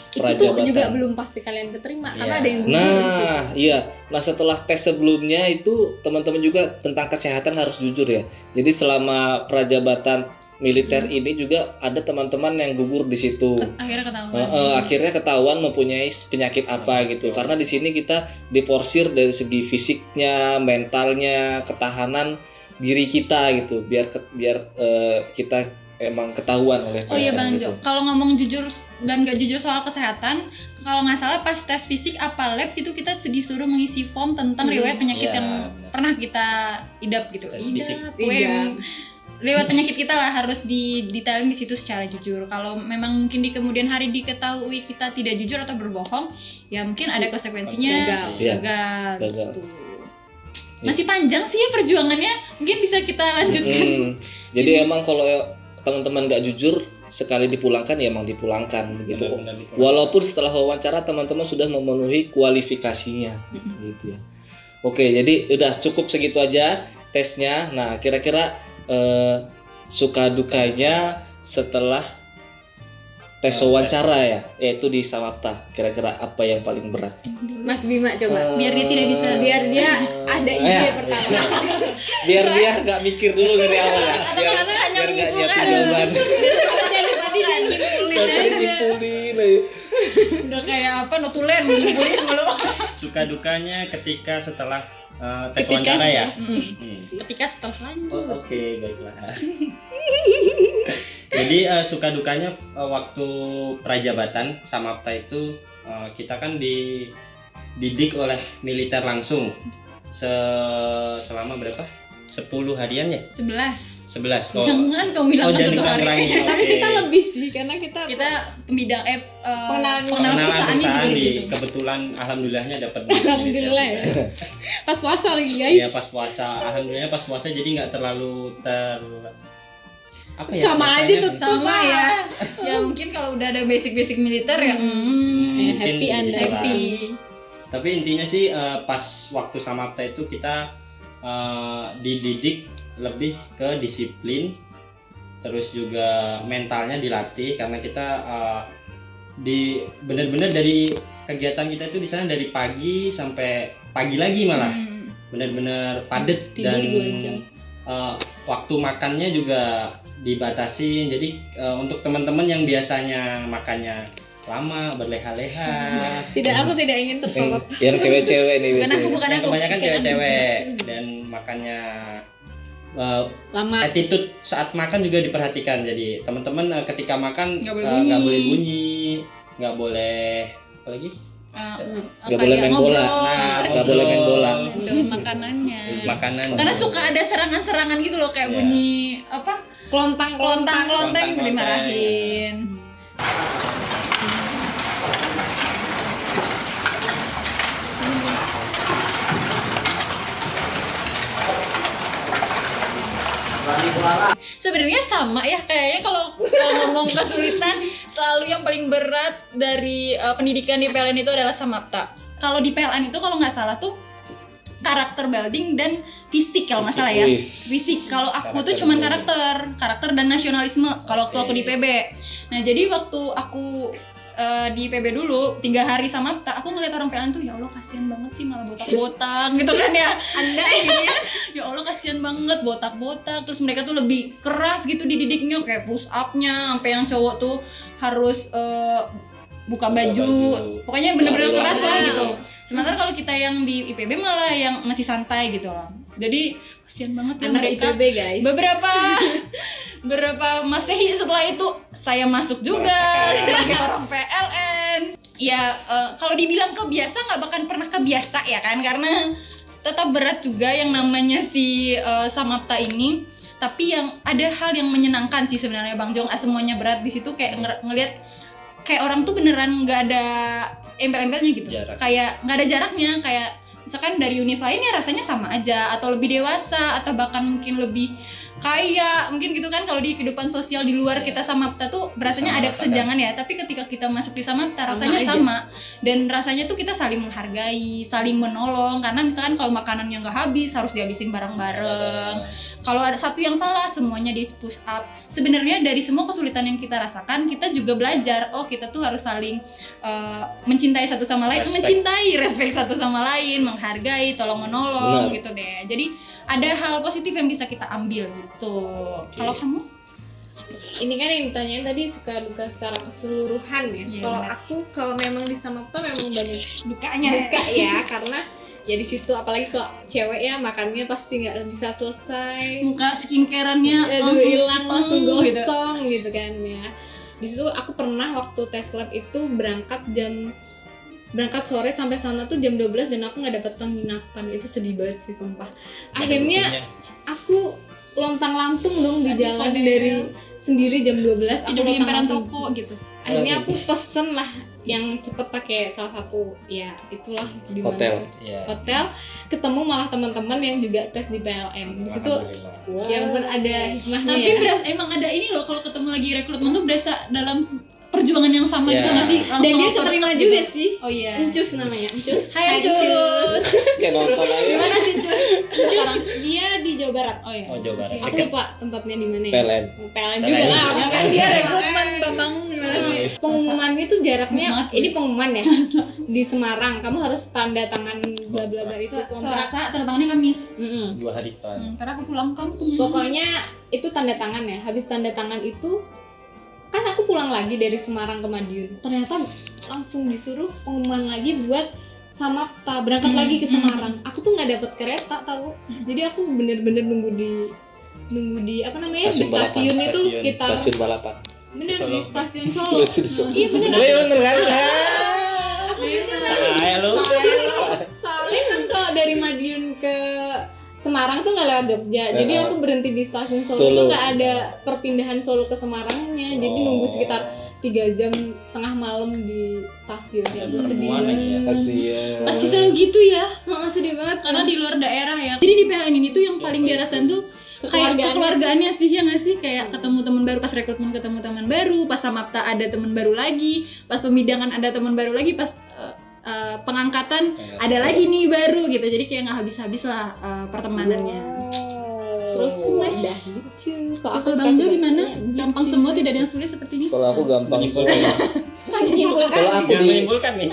[SPEAKER 2] Itu tuh juga belum pasti kalian keterima karena ada yang gugur di situ.
[SPEAKER 1] Nah, iya. Nah, setelah tes sebelumnya itu teman-teman juga tentang kesehatan harus jujur ya. Jadi selama prajabatan militer ini juga ada teman-teman yang gugur di situ.
[SPEAKER 3] Akhirnya ketahuan.
[SPEAKER 1] Akhirnya ketahuan mempunyai penyakit apa gitu. Karena di sini kita diporsir dari segi fisiknya, mentalnya, ketahanan diri kita gitu. Biar kita emang ketahuan oleh
[SPEAKER 3] Oh iya Bang
[SPEAKER 1] gitu.
[SPEAKER 3] Jo, kalau ngomong jujur dan gak jujur soal kesehatan, kalau nggak salah pas tes fisik apa lab gitu kita disuruh mengisi form tentang riwayat penyakit
[SPEAKER 4] Iya,
[SPEAKER 3] yang
[SPEAKER 4] benar.
[SPEAKER 3] pernah kita idap gitu.
[SPEAKER 4] Tes fisik.
[SPEAKER 3] Riwayat penyakit kita lah harus didetailin di situ secara jujur. Kalau memang mungkin di kemudian hari diketahui kita tidak jujur atau berbohong, ya mungkin ada konsekuensinya gagal.
[SPEAKER 1] Gagal.
[SPEAKER 3] Gitu. Masih panjang sih ya perjuangannya. Mungkin bisa kita lanjutkan.
[SPEAKER 1] Jadi emang kalau teman-teman nggak jujur sekali dipulangkan ya emang dipulangkan begitu.
[SPEAKER 4] Benar-benar dipulangkan.
[SPEAKER 1] Walaupun setelah wawancara teman-teman sudah memenuhi kualifikasinya gitu ya. Oke, jadi udah cukup segitu aja tesnya. Nah, kira-kira suka dukanya setelah tes wawancara ya, yaitu di Samapta. Kira-kira apa yang paling berat?
[SPEAKER 2] Mas Bima coba.
[SPEAKER 3] Biar dia tidak bisa,
[SPEAKER 2] Biar dia ada ide pertama.
[SPEAKER 1] Biar dia nggak mikir dulu dari awal ya.
[SPEAKER 3] hanya
[SPEAKER 1] Biar nggak nyiapin
[SPEAKER 3] menyimpulkan.
[SPEAKER 1] jawaban.
[SPEAKER 2] Nyimpulin aja.
[SPEAKER 1] Nyimpulin aja.
[SPEAKER 3] Udah kayak apa notulen ngumpulin mulu.
[SPEAKER 4] Suka dukanya ketika setelah tes wawancara ya.
[SPEAKER 3] Ketika setelah lanjut.
[SPEAKER 4] Oke, baiklah. Jadi suka dukanya waktu prajabatan Samapta itu kita kan dididik oleh militer langsung selama berapa? 10 harian ya?
[SPEAKER 3] 11.
[SPEAKER 4] 11. Oh,
[SPEAKER 3] Jangan kamu bilang
[SPEAKER 4] jangan
[SPEAKER 3] satu hari.
[SPEAKER 4] kurangi.
[SPEAKER 2] Tapi
[SPEAKER 4] Oke.
[SPEAKER 2] kita lebih sih karena kita
[SPEAKER 3] Pembidang
[SPEAKER 2] Pengenalan
[SPEAKER 3] pengenalan perusahaannya juga
[SPEAKER 4] perusahaan
[SPEAKER 3] di
[SPEAKER 4] di
[SPEAKER 3] situ.
[SPEAKER 4] kebetulan alhamdulillahnya dapat
[SPEAKER 2] alhamdulillah ya. Pas puasa lagi guys.
[SPEAKER 4] Iya, pas puasa. Alhamdulillah pas puasa jadi nggak terlalu apa ya?
[SPEAKER 2] Sama aja
[SPEAKER 4] rasanya
[SPEAKER 2] tuh.
[SPEAKER 3] Sama ya. Ya mungkin kalau udah ada basic-basic militer ya
[SPEAKER 4] mungkin
[SPEAKER 2] happy Anda.
[SPEAKER 4] gitu lah.
[SPEAKER 3] happy.
[SPEAKER 4] Tapi intinya sih pas waktu Samapta itu kita dididik lebih ke disiplin, terus juga mentalnya dilatih karena kita benar-benar dari kegiatan kita itu di sana dari pagi sampai pagi lagi malah benar-benar padat
[SPEAKER 2] Tidur
[SPEAKER 4] dan
[SPEAKER 2] 2 jam.
[SPEAKER 4] waktu makannya juga dibatasin. Jadi untuk teman-teman yang biasanya makannya lama berleha-leha,
[SPEAKER 2] Aku tidak ingin tersorot.
[SPEAKER 1] Yang cewek-cewek nih
[SPEAKER 3] Bukan aku,
[SPEAKER 1] biasanya.
[SPEAKER 3] bukan
[SPEAKER 4] yang
[SPEAKER 3] aku.
[SPEAKER 4] kebanyakan
[SPEAKER 3] Bukan aku.
[SPEAKER 4] cewek-cewek dan makannya
[SPEAKER 2] Lama.
[SPEAKER 4] attitude saat makan juga diperhatikan. Jadi teman-teman ketika makan
[SPEAKER 3] Nggak boleh
[SPEAKER 4] nggak
[SPEAKER 3] bunyi.
[SPEAKER 4] boleh bunyi, nggak boleh apa lagi?
[SPEAKER 1] Nggak boleh main bola.
[SPEAKER 4] Nah,
[SPEAKER 1] Nggak boleh main bola.
[SPEAKER 3] Dengan makanannya.
[SPEAKER 4] Makanan.
[SPEAKER 3] Karena suka ada serangan-serangan gitu loh kayak
[SPEAKER 4] Iya.
[SPEAKER 3] bunyi apa?
[SPEAKER 2] Kelontang
[SPEAKER 3] Kelontang-kelontang itu
[SPEAKER 4] Kelontang-kelontang.
[SPEAKER 3] dimarahin. Sebenarnya sama ya kayaknya kalau ngomong kesulitan selalu yang paling berat dari pendidikan di PLN itu adalah Samapta. Kalau di PLN itu kalau nggak salah tuh karakter building dan fisik kalau nggak salah ya.
[SPEAKER 1] Wis.
[SPEAKER 3] Fisik. Kalau aku
[SPEAKER 4] Karakter
[SPEAKER 3] tuh cuman
[SPEAKER 4] building.
[SPEAKER 3] karakter dan nasionalisme. Kalau waktu
[SPEAKER 4] Oke.
[SPEAKER 3] aku di PB. Nah jadi waktu aku di PB dulu 3 hari Samapta, aku ngeliat orang PLN tuh ya Allah kasihan banget sih malah botak-botak gitu kan ya. Anda ini ya Allah kasihan banget botak-botak. Terus mereka tuh lebih keras gitu dididiknya kayak push up-nya sampai yang cowok tuh harus buka baju. Pokoknya bener-bener keras lah gitu. Sementara kalau kita yang di IPB malah yang masih santai gitu loh. Jadi kasihan banget ya
[SPEAKER 2] Anak
[SPEAKER 3] mereka.
[SPEAKER 2] IPB guys.
[SPEAKER 3] Beberapa Masehi setelah itu saya masuk juga sebagai orang PLN. Ya kalau dibilang kebiasa nggak bahkan pernah kebiasa ya kan karena tetap berat juga yang namanya si Samapta ini. tapi yang ada hal yang menyenangkan sih sebenarnya Bang Jong. Semuanya berat di situ, kayak ngelihat kayak orang tuh beneran nggak ada embel-embelnya gitu.
[SPEAKER 4] Jarak.
[SPEAKER 3] Kayak nggak ada jaraknya, kayak misalkan dari univ lain ya rasanya sama aja, atau lebih dewasa, atau bahkan mungkin lebih kaya, mungkin gitu kan. Kalau di kehidupan sosial di luar kita Samapta tuh berasanya ada kesenjangan ya, tapi ketika kita masuk di Samapta rasanya sama, dan rasanya tuh kita saling menghargai, saling menolong. Karena misalkan kalau makanannya nggak habis harus dihabisin bareng-bareng, kalau ada satu yang salah semuanya di push up. Sebenarnya dari semua kesulitan yang kita rasakan, kita juga belajar, oh kita tuh harus saling mencintai satu sama lain, mencintai, respect satu sama lain, menghargai, tolong menolong gitu deh. Jadi ada hal positif yang bisa kita ambil gitu. Kalau kamu?
[SPEAKER 2] Ini kan yang ditanyain tadi suka duka secara keseluruhan ya.
[SPEAKER 3] Iya,
[SPEAKER 2] Kalau
[SPEAKER 3] benar.
[SPEAKER 2] aku kalau memang di Samapta memang banyak
[SPEAKER 3] Dukanya.
[SPEAKER 2] duka ya, karena ya di situ apalagi kalau cewek ya makannya pasti nggak bisa selesai.
[SPEAKER 3] Muka skincareannya
[SPEAKER 2] Aduh, hilang langsung
[SPEAKER 3] gitu.
[SPEAKER 2] gosong gitu kan ya. Di situ aku pernah waktu tes lab itu berangkat sore sampai sana tuh jam 12 dan aku nggak dapat penginapan. Itu sedih banget sih sumpah. Akhirnya aku lontang-lantung dong di jalan dari sendiri jam 12 aku
[SPEAKER 3] Tidur di emperan
[SPEAKER 2] lontang-lantung.
[SPEAKER 3] toko gitu.
[SPEAKER 2] Akhirnya aku pesen lah yang cepet pakai salah satu ya itulah di mana. Hotel, ketemu malah teman-teman yang juga tes di PLN. Di situ ya ampun ada hikmahnya.
[SPEAKER 3] Tapi
[SPEAKER 2] ya.
[SPEAKER 3] emang ada ini loh, kalau ketemu lagi rekrutmen tuh berasa dalam perjuangan yang sama gitu nggak sih?
[SPEAKER 2] Dan
[SPEAKER 3] Langsung
[SPEAKER 2] dia
[SPEAKER 3] auto
[SPEAKER 2] keterima
[SPEAKER 3] deket
[SPEAKER 2] juga
[SPEAKER 3] gitu.
[SPEAKER 2] sih.
[SPEAKER 3] Oh iya.
[SPEAKER 2] Encus namanya, Encus.
[SPEAKER 3] Hai Encus.
[SPEAKER 1] Kayak nonton aja.
[SPEAKER 3] Gimana sih Encus?
[SPEAKER 2] Encus dia di Jawa Barat.
[SPEAKER 3] Oh iya.
[SPEAKER 4] Oh, Jawa Barat.
[SPEAKER 2] Aku
[SPEAKER 4] Dekat.
[SPEAKER 2] lupa tempatnya di mana ya.
[SPEAKER 1] PLN.
[SPEAKER 2] PLN juga lah.
[SPEAKER 3] Ya kan dia rekrutmen Bambang gimana sih?
[SPEAKER 2] Pengumumannya tuh jaraknya
[SPEAKER 3] Banget.
[SPEAKER 2] ini pengumuman ya di Semarang. Kamu harus tanda tangan bla bla bla itu kontrak.
[SPEAKER 3] Selasa tanda tangannya Kamis.
[SPEAKER 4] 2 hari setelah.
[SPEAKER 3] Karena aku pulang kampung.
[SPEAKER 2] Pokoknya itu tanda tangan ya. Habis tanda tangan itu kan aku pulang lagi dari Semarang ke Madiun. Ternyata langsung disuruh pengumuman lagi buat Samapta berangkat lagi ke Semarang. Aku tuh nggak dapet kereta tahu. Jadi aku bener-bener nunggu di apa namanya di stasiun itu
[SPEAKER 4] Stasiun.
[SPEAKER 2] sekitar
[SPEAKER 1] Stasiun balapan.
[SPEAKER 2] bener
[SPEAKER 4] Solo.
[SPEAKER 2] di stasiun Solo. Iya bener.
[SPEAKER 1] Bener kan?
[SPEAKER 4] Saya lu.
[SPEAKER 2] Soalnya kan kalau dari Madiun ke Semarang tuh nggak lewat Jogja, jadi aku berhenti di stasiun Solo,
[SPEAKER 1] Solo.
[SPEAKER 2] itu nggak ada perpindahan Solo ke Semarangnya, jadi nunggu sekitar 3 jam tengah malam di stasiun. Ya, sedih banget.
[SPEAKER 1] Kasian.
[SPEAKER 3] Pasti selalu gitu ya.
[SPEAKER 2] Sedih banget
[SPEAKER 3] Karena di luar daerah ya. Jadi di PLN ini tuh yang paling dirasain tuh kayak kekeluargaannya sih, ya nggak sih? Kayak ketemu teman baru pas rekrutmen, ketemu teman baru, pas Samapta ada teman baru lagi, pas pembidangan ada teman baru lagi, pas pengangkatan ada lagi nih baru gitu. Jadi kayak nggak habis-habis lah pertemanannya.
[SPEAKER 2] Terus udah lucu. Kalau aku
[SPEAKER 3] Kalau Bang Jo gimana? Gampang semua, tidak ada yang sulit seperti ini?
[SPEAKER 1] Kalau aku gampang semua. Kalau aku
[SPEAKER 4] Jangan
[SPEAKER 1] di
[SPEAKER 4] menyimpulkan nih.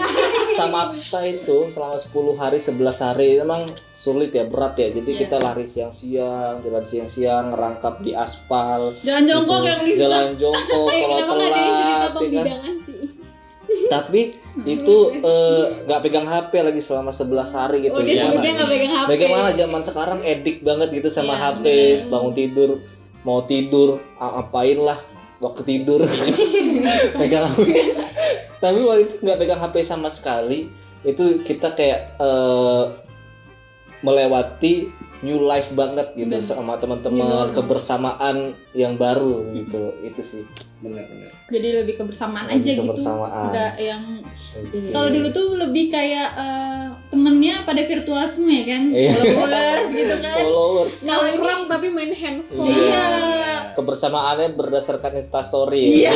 [SPEAKER 1] Samapta itu selama 10 hari 11 hari emang sulit ya, berat ya. Jadi kita lari siang-siang, jalan siang-siang, ngerangkap di aspal.
[SPEAKER 3] Jalan jongkok
[SPEAKER 1] gitu.
[SPEAKER 3] yang bisa.
[SPEAKER 1] Jalan jongkok kalau
[SPEAKER 2] kenapa nggak ada yang cerita
[SPEAKER 1] telat ya kan.
[SPEAKER 2] pembidangan sih?
[SPEAKER 1] Tapi itu nggak pegang HP lagi selama 11 hari gitu.
[SPEAKER 2] Oh, dia
[SPEAKER 1] Gimana?
[SPEAKER 2] sebutnya nggak pegang HP.
[SPEAKER 1] Bagaimana zaman sekarang edik banget gitu sama
[SPEAKER 3] Iya,
[SPEAKER 1] HP, bangun tidur, mau tidur, apain lah waktu tidur. Pegang HP. Tapi waktu itu nggak pegang HP sama sekali. Itu kita kayak melewati new life banget gitu sama teman-teman, kebersamaan yang baru gitu. Itu sih.
[SPEAKER 4] Benar-benar.
[SPEAKER 3] Jadi lebih kebersamaan
[SPEAKER 1] Lebih
[SPEAKER 3] aja gitu.
[SPEAKER 1] kebersamaan.
[SPEAKER 3] Nggak yang
[SPEAKER 1] Gitu.
[SPEAKER 3] kalau dulu tuh lebih kayak temennya pada virtual semua ya kan,
[SPEAKER 1] Iya.
[SPEAKER 3] followers gitu kan.
[SPEAKER 1] Followers.
[SPEAKER 2] Nongkrong tapi main handphone.
[SPEAKER 3] Iya.
[SPEAKER 1] Kebersamaannya berdasarkan Instastory.
[SPEAKER 3] Iya.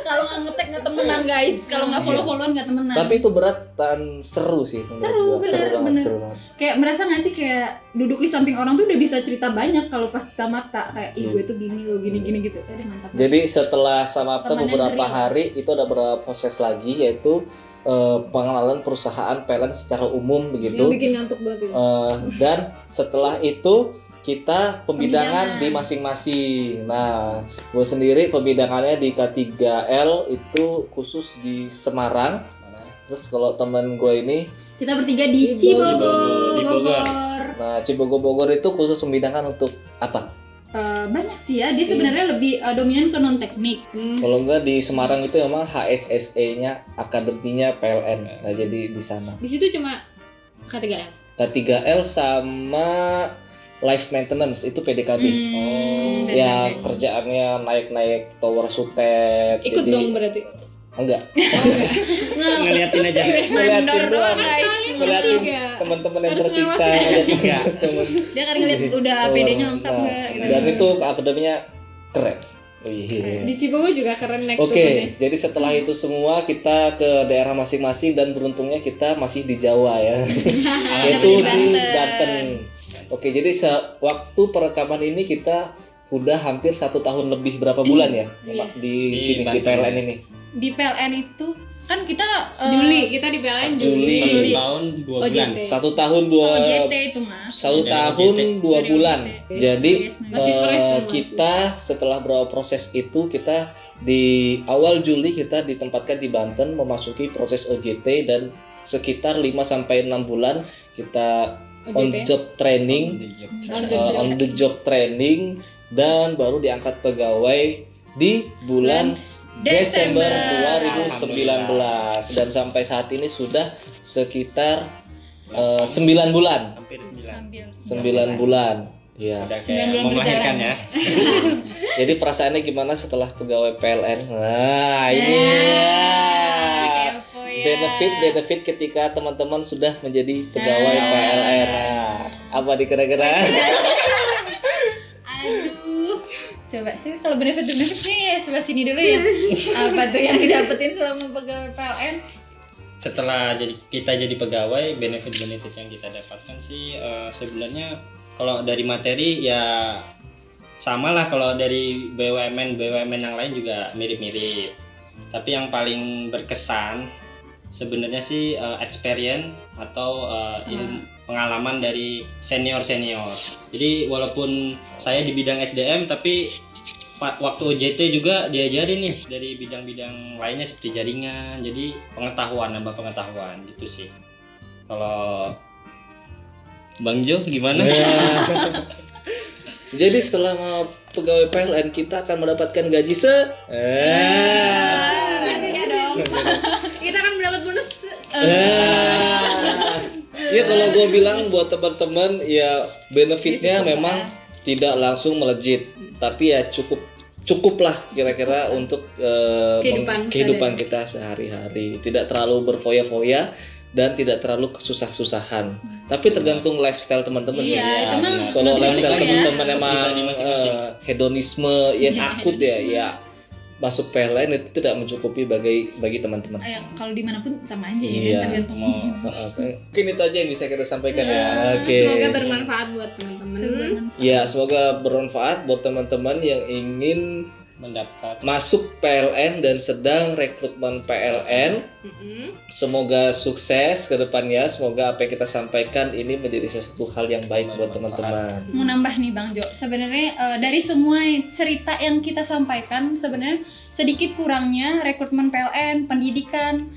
[SPEAKER 3] Kalau nggak ngetek nggak temenan guys, kalau nggak follow-followan nggak temenan.
[SPEAKER 1] Tapi itu berat dan seru sih. menurut
[SPEAKER 3] Seru,
[SPEAKER 1] gua.
[SPEAKER 3] bener,
[SPEAKER 1] banget,
[SPEAKER 3] bener.
[SPEAKER 1] seru banget.
[SPEAKER 3] Kayak merasa nggak sih kayak duduk di samping orang tuh udah bisa cerita banyak kalau pas sama tak kayak ih gue tuh gini loh gini gitu. Aduh mantap.
[SPEAKER 1] Jadi setelah Samapta
[SPEAKER 3] Temenan
[SPEAKER 1] beberapa
[SPEAKER 3] real.
[SPEAKER 1] hari itu ada beberapa proses lagi, yaitu pengenalan perusahaan PLN secara umum begitu.
[SPEAKER 2] Yang bikin ngantuk banget itu.
[SPEAKER 1] Dan setelah itu kita pembidangan
[SPEAKER 3] Pembidangan.
[SPEAKER 1] di masing-masing. Nah, gue sendiri pembidangannya di K3L itu khusus di Semarang. Terus kalau teman gue ini,
[SPEAKER 3] Kita bertiga di
[SPEAKER 2] Di
[SPEAKER 3] Cibogor.
[SPEAKER 4] Bogor.
[SPEAKER 1] nah Cibogor itu khusus pembidangan untuk apa?
[SPEAKER 3] Banyak sih ya, dia sebenarnya lebih dominan ke non teknik.
[SPEAKER 1] Kalau enggak di Semarang itu emang HSSE-nya akademinya PLN. Nah, jadi di sana.
[SPEAKER 2] Di situ cuma K3L.
[SPEAKER 1] K3L sama life maintenance itu PDKB. Ya kerjaannya naik-naik tower sutet.
[SPEAKER 2] Ikut
[SPEAKER 1] jadi,
[SPEAKER 2] dong berarti.
[SPEAKER 1] Enggak.
[SPEAKER 4] Ngeliatin aja.
[SPEAKER 1] Ngeliatin doang.
[SPEAKER 3] guys.
[SPEAKER 1] Ngeliatin
[SPEAKER 2] Tiga.
[SPEAKER 1] teman-teman yang
[SPEAKER 2] Harus
[SPEAKER 1] tersiksa.
[SPEAKER 2] ngawasin.
[SPEAKER 1] Ngeliatin teman.
[SPEAKER 3] Dia kan ngeliat udah PD-nya lengkap
[SPEAKER 1] Nah,
[SPEAKER 3] nggak gitu.
[SPEAKER 1] dan itu akademinya keren. Wih.
[SPEAKER 2] Di Cibogo juga keren naik
[SPEAKER 1] Oke,
[SPEAKER 2] turunnya.
[SPEAKER 1] jadi setelah itu semua kita ke daerah masing-masing dan beruntungnya kita masih di Jawa ya, yaitu
[SPEAKER 3] di
[SPEAKER 1] di
[SPEAKER 3] Banten.
[SPEAKER 1] Banten. Oke, jadi waktu perekaman ini kita udah hampir 1 tahun lebih berapa bulan ya di sini di
[SPEAKER 4] Banten.
[SPEAKER 1] PLN ini?
[SPEAKER 3] Di PLN itu kan kita
[SPEAKER 2] Juli, kita di PLN Juli.
[SPEAKER 4] 1 tahun 2 bulan.
[SPEAKER 2] OJT.
[SPEAKER 1] 1 tahun 2
[SPEAKER 3] OJT itu mas.
[SPEAKER 1] 1
[SPEAKER 4] Dari
[SPEAKER 1] tahun
[SPEAKER 4] OJT.
[SPEAKER 1] 2
[SPEAKER 3] Dari
[SPEAKER 1] bulan.
[SPEAKER 3] OJT.
[SPEAKER 1] Jadi
[SPEAKER 2] Masih fresh ya, Mas.
[SPEAKER 1] kita setelah beberapa proses itu kita di awal Juli kita ditempatkan di Banten memasuki proses OJT dan sekitar 5 sampai 6 bulan kita on
[SPEAKER 2] OJT.
[SPEAKER 1] job training, on the job training dan baru diangkat pegawai di bulan Desember 2019 dan sampai saat ini sudah sekitar 9 bulan.
[SPEAKER 4] Hampir 9.
[SPEAKER 1] 9 bulan. Ya.
[SPEAKER 4] Udah
[SPEAKER 3] 9
[SPEAKER 4] kayak
[SPEAKER 3] bulan
[SPEAKER 4] mau melahirkan
[SPEAKER 3] berjalan.
[SPEAKER 4] ya.
[SPEAKER 1] Jadi perasaannya gimana setelah pegawai PLN? Nah, ini
[SPEAKER 3] Kepo ya.
[SPEAKER 1] benefit ketika teman-teman sudah menjadi pegawai PLN. Nah, apa kira-kira?
[SPEAKER 3] Aduh. Coba sih kalau benefitnya sebelah sini dulu ya. Apa tuh yang didapetin selama pegawai PLN?
[SPEAKER 4] Setelah kita jadi pegawai, benefit-benefit yang kita dapatkan sih sebenarnya kalau dari materi ya sama lah, kalau dari BUMN yang lain juga mirip-mirip. Tapi yang paling berkesan sebenarnya sih experience atau pengalaman dari senior. Jadi walaupun saya di bidang SDM tapi waktu OJT juga diajarin nih dari bidang-bidang lainnya seperti jaringan. Jadi nambah pengetahuan gitu sih. Kalau Bang Jo gimana?
[SPEAKER 1] Jadi setelah pegawai PLN kita akan mendapatkan gaji
[SPEAKER 3] Iya dong.
[SPEAKER 2] Kita akan mendapat bonus.
[SPEAKER 1] Ya kalau gue bilang buat teman-teman ya benefitnya memang tidak langsung melejit, tapi ya cukup lah kira-kira untuk kehidupan kita sehari-hari. Tidak terlalu berfoya-foya dan tidak terlalu kesusah-susahan. Tapi tergantung lifestyle teman-teman sih.
[SPEAKER 3] Iya, itu mah
[SPEAKER 1] Kalau
[SPEAKER 3] lebih
[SPEAKER 1] lifestyle
[SPEAKER 3] cukup ya.
[SPEAKER 1] teman-teman emang
[SPEAKER 4] Pribadi masing-masing.
[SPEAKER 1] hedonisme yang akut ya masuk PLN itu tidak mencukupi bagi teman-teman.
[SPEAKER 3] Kalau dimanapun sama aja ya,
[SPEAKER 1] Iya.
[SPEAKER 3] tergantung.
[SPEAKER 1] Mungkin itu aja yang bisa kita sampaikan ya. Oke.
[SPEAKER 2] Semoga bermanfaat buat teman-teman.
[SPEAKER 1] Ya, semoga bermanfaat buat teman-teman yang ingin
[SPEAKER 4] Mendaftar.
[SPEAKER 1] masuk PLN dan sedang rekrutmen PLN. Semoga sukses ke depannya. Semoga apa yang kita sampaikan ini menjadi sesuatu hal yang baik buat teman-teman.
[SPEAKER 3] Mau nambah nih Bang Jo, sebenarnya dari semua cerita yang kita sampaikan sebenarnya sedikit kurangnya rekrutmen PLN, pendidikan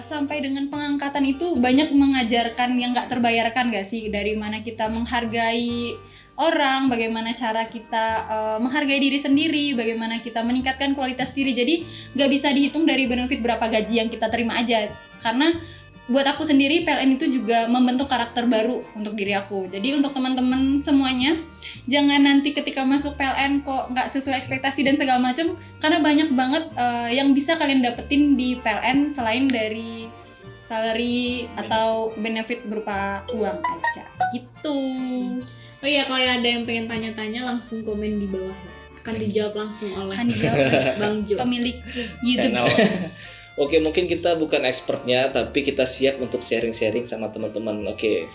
[SPEAKER 3] sampai dengan pengangkatan itu banyak mengajarkan yang nggak terbayarkan gak sih, dari mana kita menghargai orang, bagaimana cara kita menghargai diri sendiri, bagaimana kita meningkatkan kualitas diri. Jadi nggak bisa dihitung dari benefit berapa gaji yang kita terima aja, karena buat aku sendiri PLN itu juga membentuk karakter baru untuk diri aku. Jadi untuk teman-teman semuanya, jangan nanti ketika masuk PLN kok nggak sesuai ekspektasi dan segala macam, karena banyak banget yang bisa kalian dapetin di PLN selain dari salary atau benefit berupa uang aja gitu.
[SPEAKER 2] Oh iya, kalau ada yang pengen tanya-tanya langsung komen di bawah ya. Akan dijawab langsung oleh
[SPEAKER 3] Kan dijawab
[SPEAKER 2] Bang Jo.
[SPEAKER 3] pemilik YouTube.
[SPEAKER 4] Channel.
[SPEAKER 1] Oke, mungkin kita bukan expertnya, tapi kita siap untuk sharing-sharing sama teman-teman. Oke,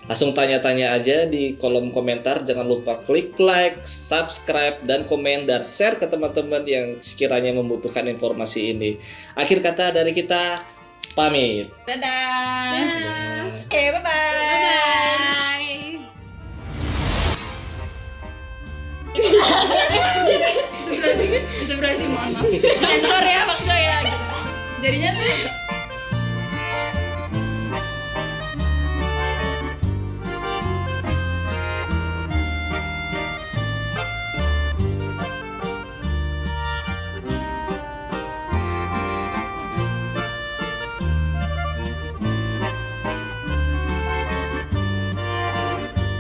[SPEAKER 1] langsung tanya-tanya aja di kolom komentar. Jangan lupa klik like, subscribe, dan komen, dan share ke teman-teman yang sekiranya membutuhkan informasi ini. Akhir kata dari kita, pamit.
[SPEAKER 3] Dadah. Oke, bye-bye.
[SPEAKER 2] Bye.
[SPEAKER 3] Itu berarti mohon maaf. Sensor ya Bang Jo ya gitu. Jadinya tuh